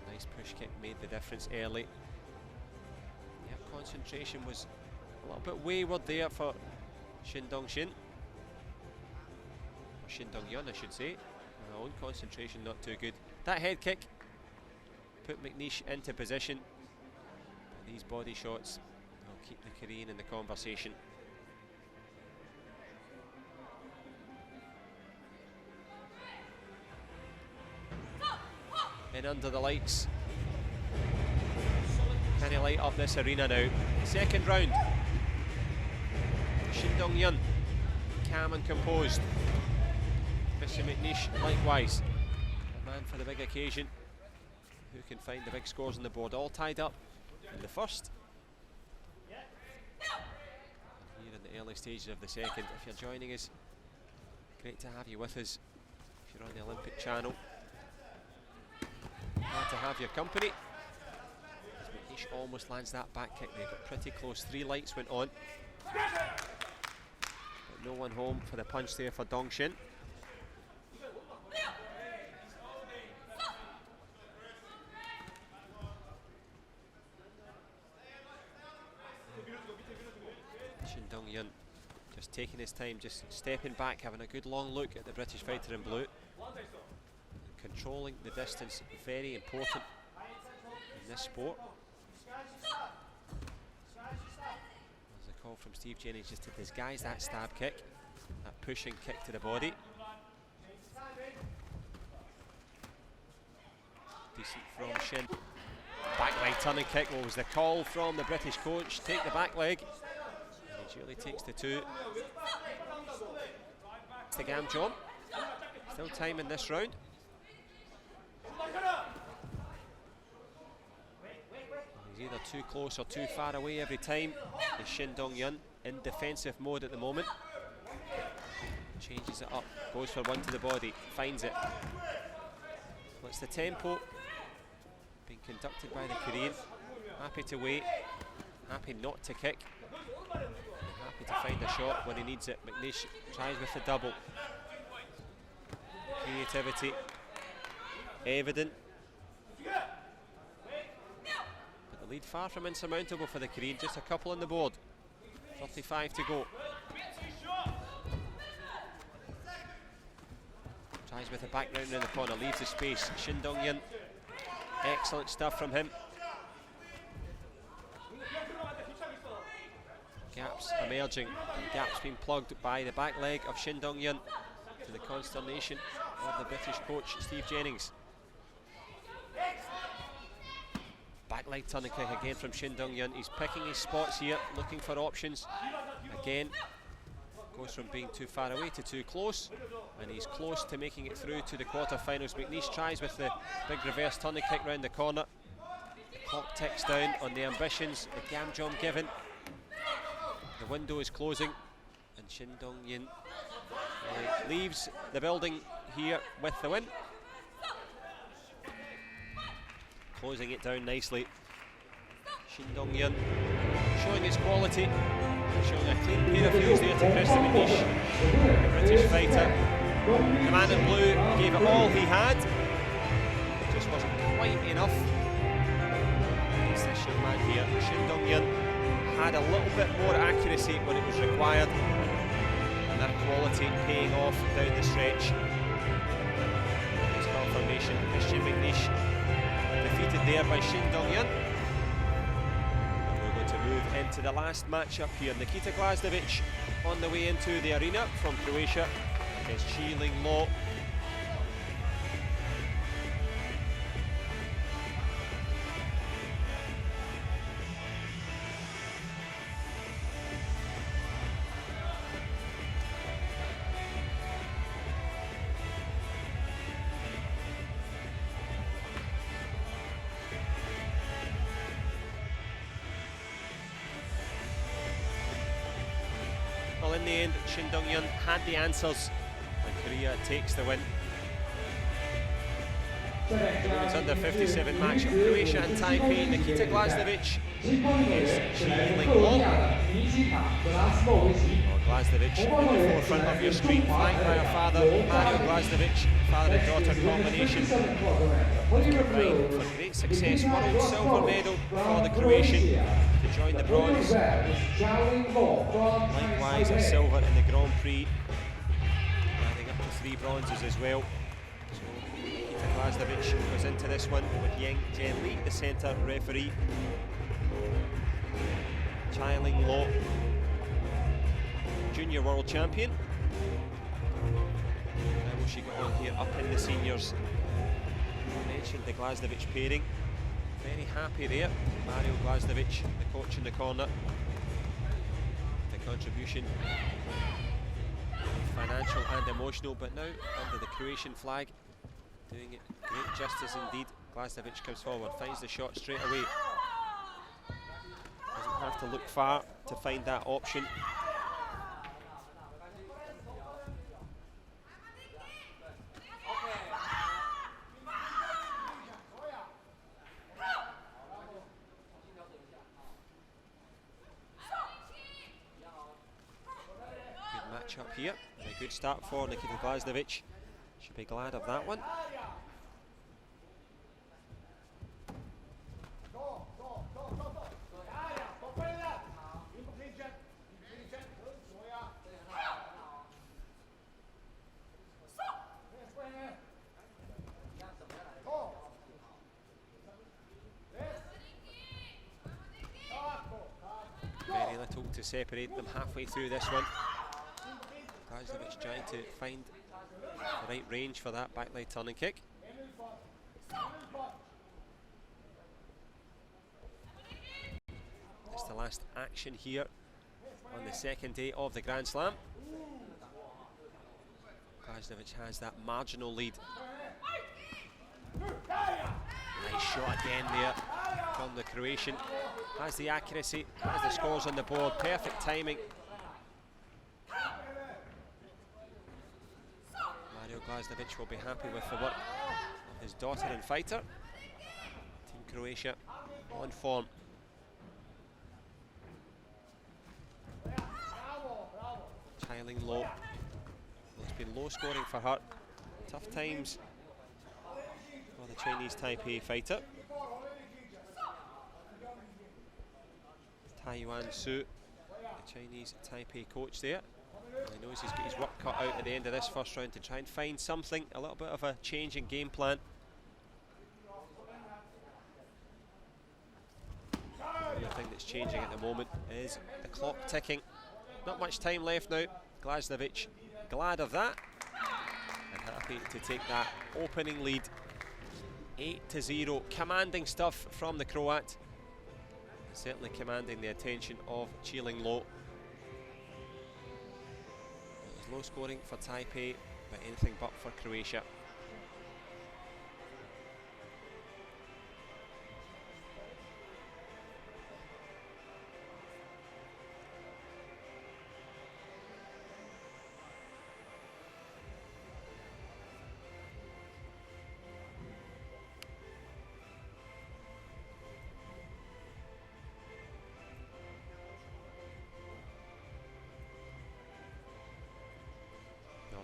Nice push kick made the difference early. Yep, concentration was a little bit wayward there for Shin Dong-shin. Shin Dong-yun, I should say. Own concentration not too good. That head kick put McNeish into position. But these body shots will keep the Korean in the conversation. In under the lights. Can he light up this arena now? Second round. Shin Dong-yun, calm and composed. Mr. McNeish likewise, a man for the big occasion, who can find the big scores on the board. All tied up in the first. Here in the early stages of the second. If you're joining us, great to have you with us. If you're on the Olympic channel, glad to have your company. As McNeish almost lands that back kick, they got pretty close. 3 lights went on, but no one home for the punch there for Dong-shin. Shin Dong-yun just taking his time, just stepping back, having a good long look at the British fighter in blue. Controlling the distance, very important in this sport. There's a call from Steve Jennings just to disguise that stab kick, that pushing kick to the body. Decent from Shin. Back leg turning kick, what was the call from the British coach? Take the back leg. And he duly takes the 2. It's the Gam Jom. Still time in this round. He's either too close or too far away every time. Is Shin Dong-yun in defensive mode at the moment. Changes it up, goes for one to the body, finds it. What's the tempo? Being conducted by the Korean. Happy to wait, happy not to kick, and happy to find a shot when he needs it. McNeish tries with the double. Creativity evident. But the lead far from insurmountable for the Korean, just a couple on the board. 35 to go. Tries with the back round in the corner, leaves the space. Shin Dong-yun, excellent stuff from him. Gaps emerging, and gaps being plugged by the back leg of Shin Dong-yun, to the consternation of the British coach Steve Jennings. Back leg turning kick again from Shin Dong-yun. He's picking his spots here, looking for options. Again, goes from being too far away to too close, and he's close to making it through to the quarterfinals. McNeish tries with the big reverse turning kick round the corner. The clock ticks down on the ambitions, the Gam Jom given. The window is closing, and Shin Dong-yun leaves the building here with the win. Closing it down nicely. Shin Dong-yun showing his quality, showing a clean pair of heels there to Christian McNeish, the British fighter. The man in blue gave it all he had. It just wasn't quite enough. It's this young man here, Shin Dong-yun, had a little bit more accuracy when it was required, and that quality paying off down the stretch. His confirmation, Christian McNeish defeated there by Shin Dong-yun. And we're going to move into the last matchup here. Nikita Glasnovic on the way into the arena from Croatia against Chi Ling-lo. Well, in the end, Shin Dong-yun had the answers, and Korea takes the win. Women's under 57 match of Croatia and Taipei. Nikita Glasnovic against Chi Ling-lo. Glasnovic in the forefront of your screen, flanked by her father, Mario Glasnovic, father and daughter combination. Combined for great success, world silver medal for the Croatian to join the bronze. Likewise a silver in the Grand Prix, adding up to 3 bronzes as well. So Nikita Glasnovich goes into this one with Ying Jianli, the centre referee. Chiling Lo, junior world champion. How will she get on here up in the seniors? I mentioned the Glasnovich pairing. Very happy there. Mario Glasnovich, the coach in the corner. The contribution, financial and emotional, but now under the Croatian flag, doing it great justice indeed. Glasnovich comes forward, finds the shot straight away. Doesn't have to look far to find that option. Up here, a good start for Nikita Glasnovich. Should be glad of that one. Very little to separate them halfway through this one. Glasnovich trying to find the right range for that back leg turning kick. It's the last action here on the second day of the Grand Slam. Glasnovich has that marginal lead. Nice shot again there from the Croatian. Has the accuracy, has the scores on the board, perfect timing. Glasnovich will be happy with the work of his daughter and fighter. Team Croatia on form. Chiling Lo. Well, it's been low scoring for her. Tough times for the Chinese Taipei fighter. Taiyuan Su, the Chinese Taipei coach there. He knows he's got his work cut out at the end of this first round to try and find something, a little bit of a change in game plan. The only thing that's changing at the moment is the clock ticking. Not much time left now. Glasnovich glad of that and happy to take that opening lead. 8-0, commanding stuff from the Croat. Certainly commanding the attention of Chiling Lo. Low scoring for Taipei, but anything but for Croatia.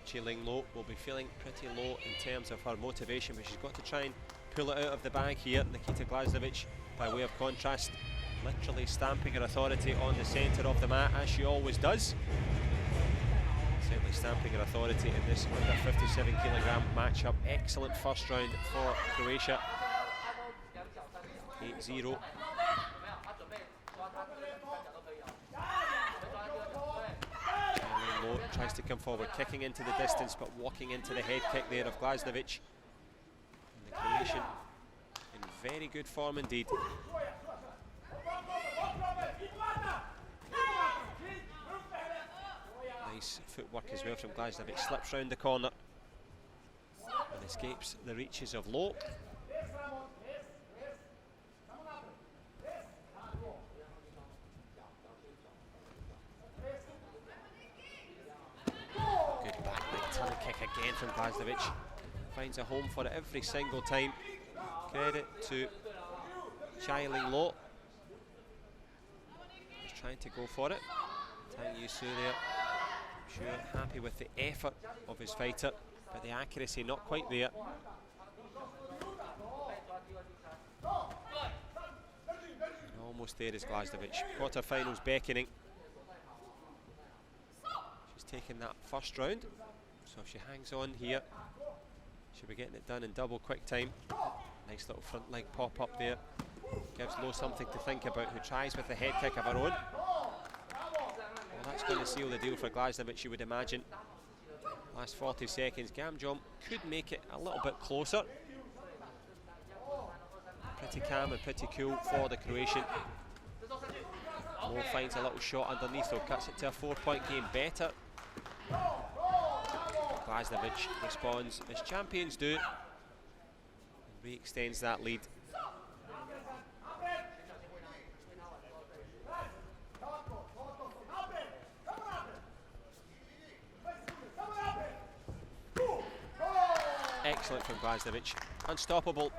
Chiling Lo will be feeling pretty low in terms of her motivation, but she's got to try and pull it out of the bag here. Nikita Glasnovich, by way of contrast, literally stamping her authority on the centre of the mat, as she always does. Certainly stamping her authority in this under 57kg matchup. Excellent first round for Croatia. 8-0. Tries to come forward, kicking into the distance, but walking into the head kick there of Glasnovich. And the Croatian in very good form indeed. Nice footwork as well from Glasnovich. Slips round the corner and escapes the reaches of Lo. Again from Glasnovich, finds a home for it every single time. Credit to Chiling Lo. He's trying to go for it. Tang Yusu there, I'm sure happy with the effort of his fighter, but the accuracy not quite there. And almost there is Glasnovich. Quarterfinals beckoning. She's taken that first round. So if she hangs on here, she'll be getting it done in double quick time. Nice little front leg pop up there. Gives Lowe something to think about, who tries with the head kick of her own. Well, that's going to seal the deal for Glasnevich, you would imagine. Last 40 seconds, Gamjom could make it a little bit closer. Pretty calm and pretty cool for the Croatian. Lowe finds a little shot underneath, though, cuts it to a 4-point game. Better. Glasnevich responds as champions do, and re-extends that lead. Excellent from Glasnevich, unstoppable.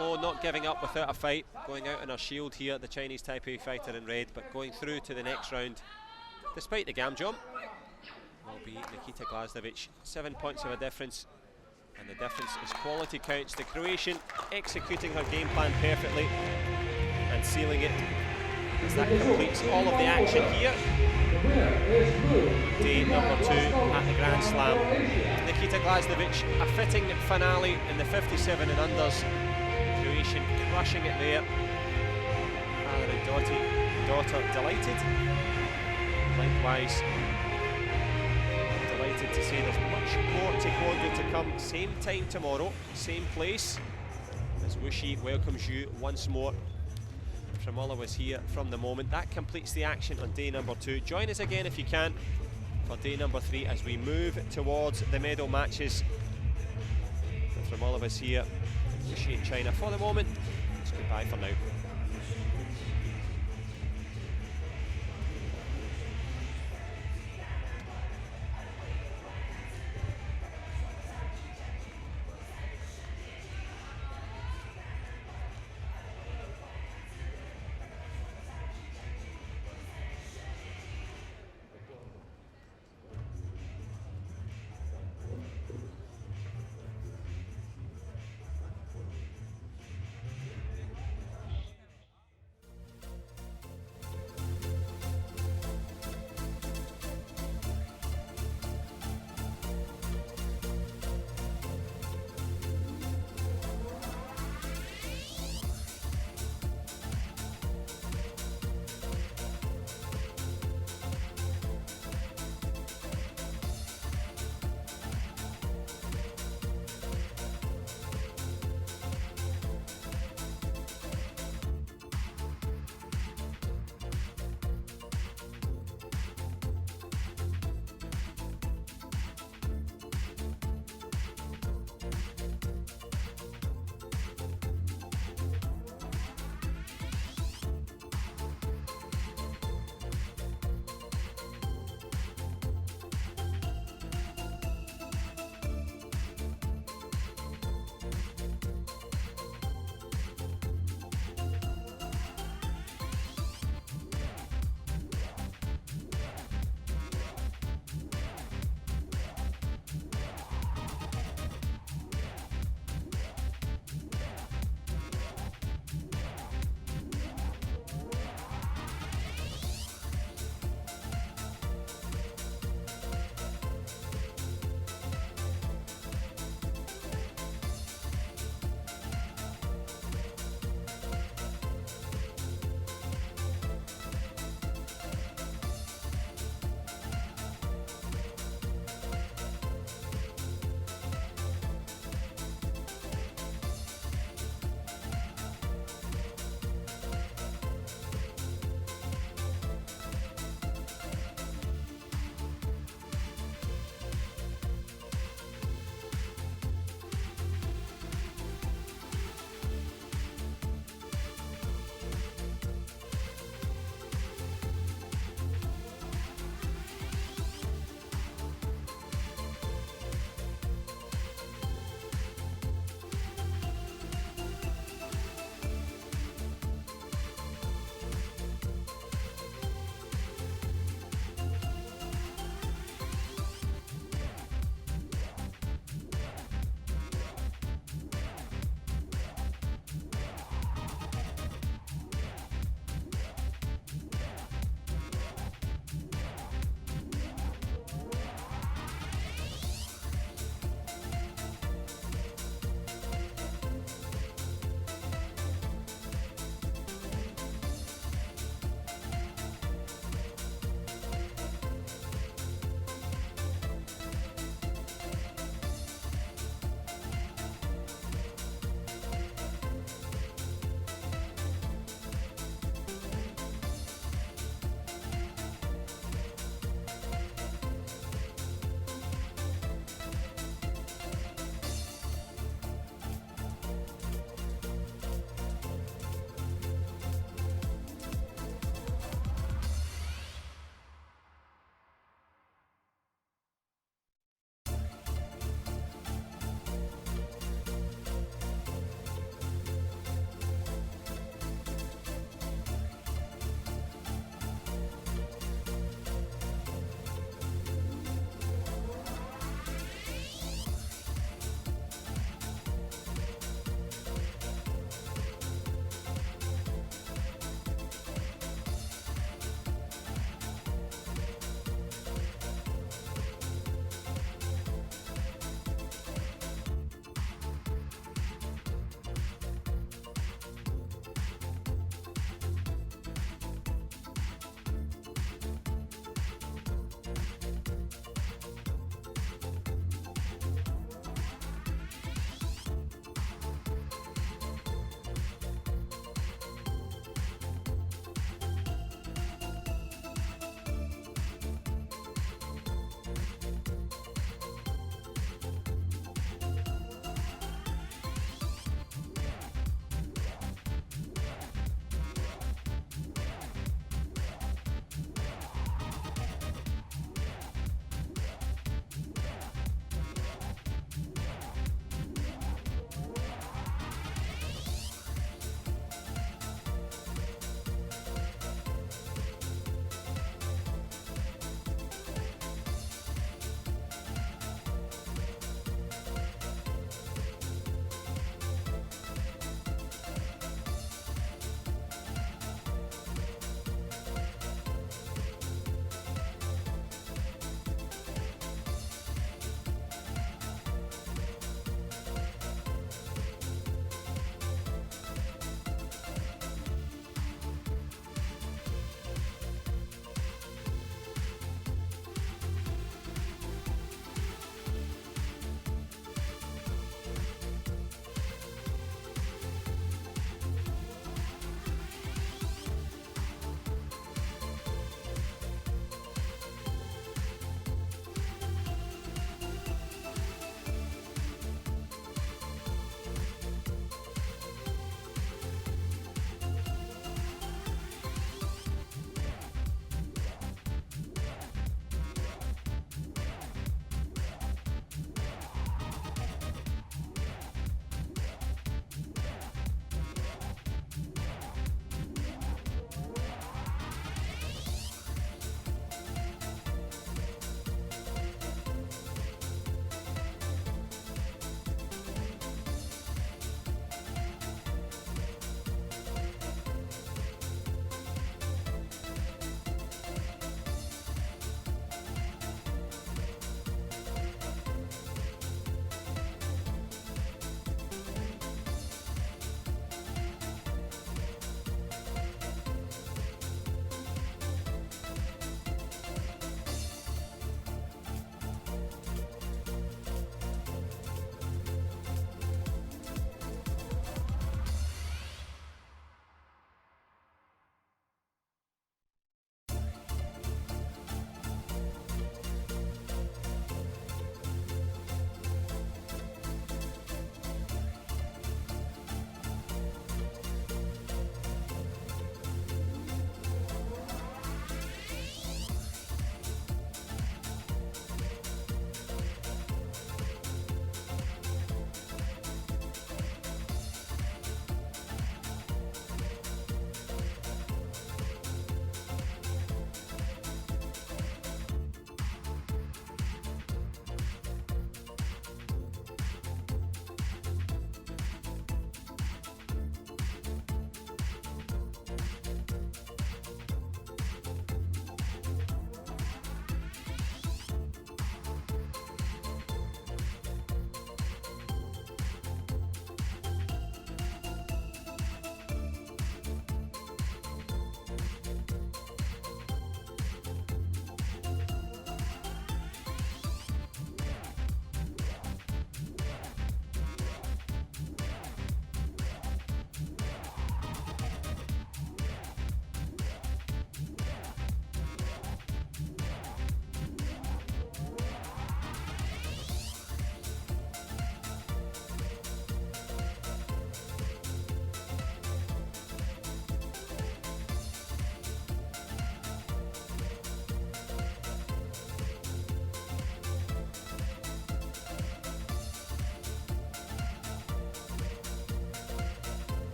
Lowe not giving up without a fight, going out on her shield here, the Chinese Taipei fighter in red, but going through to the next round despite the Gamjom. Will be Nikita Glasnevich, 7 points of a difference, and the difference is quality counts. The Croatian executing her game plan perfectly and sealing it as that completes all of the action here. Day number 2 at the Grand Slam. Nikita Glasnevich, a fitting finale in the 57 and unders. Croatian crushing it there. Father and daughter delighted. Likewise, delighted to say there's much more Taekwondo to come. Same time tomorrow, same place, as Wuxi welcomes you once more. From all of us here from the moment. That completes the action on day number 2. Join us again if you can for day number 3 as we move towards the medal matches. And from all of us here in Wuxi in China for the moment, it's goodbye for now.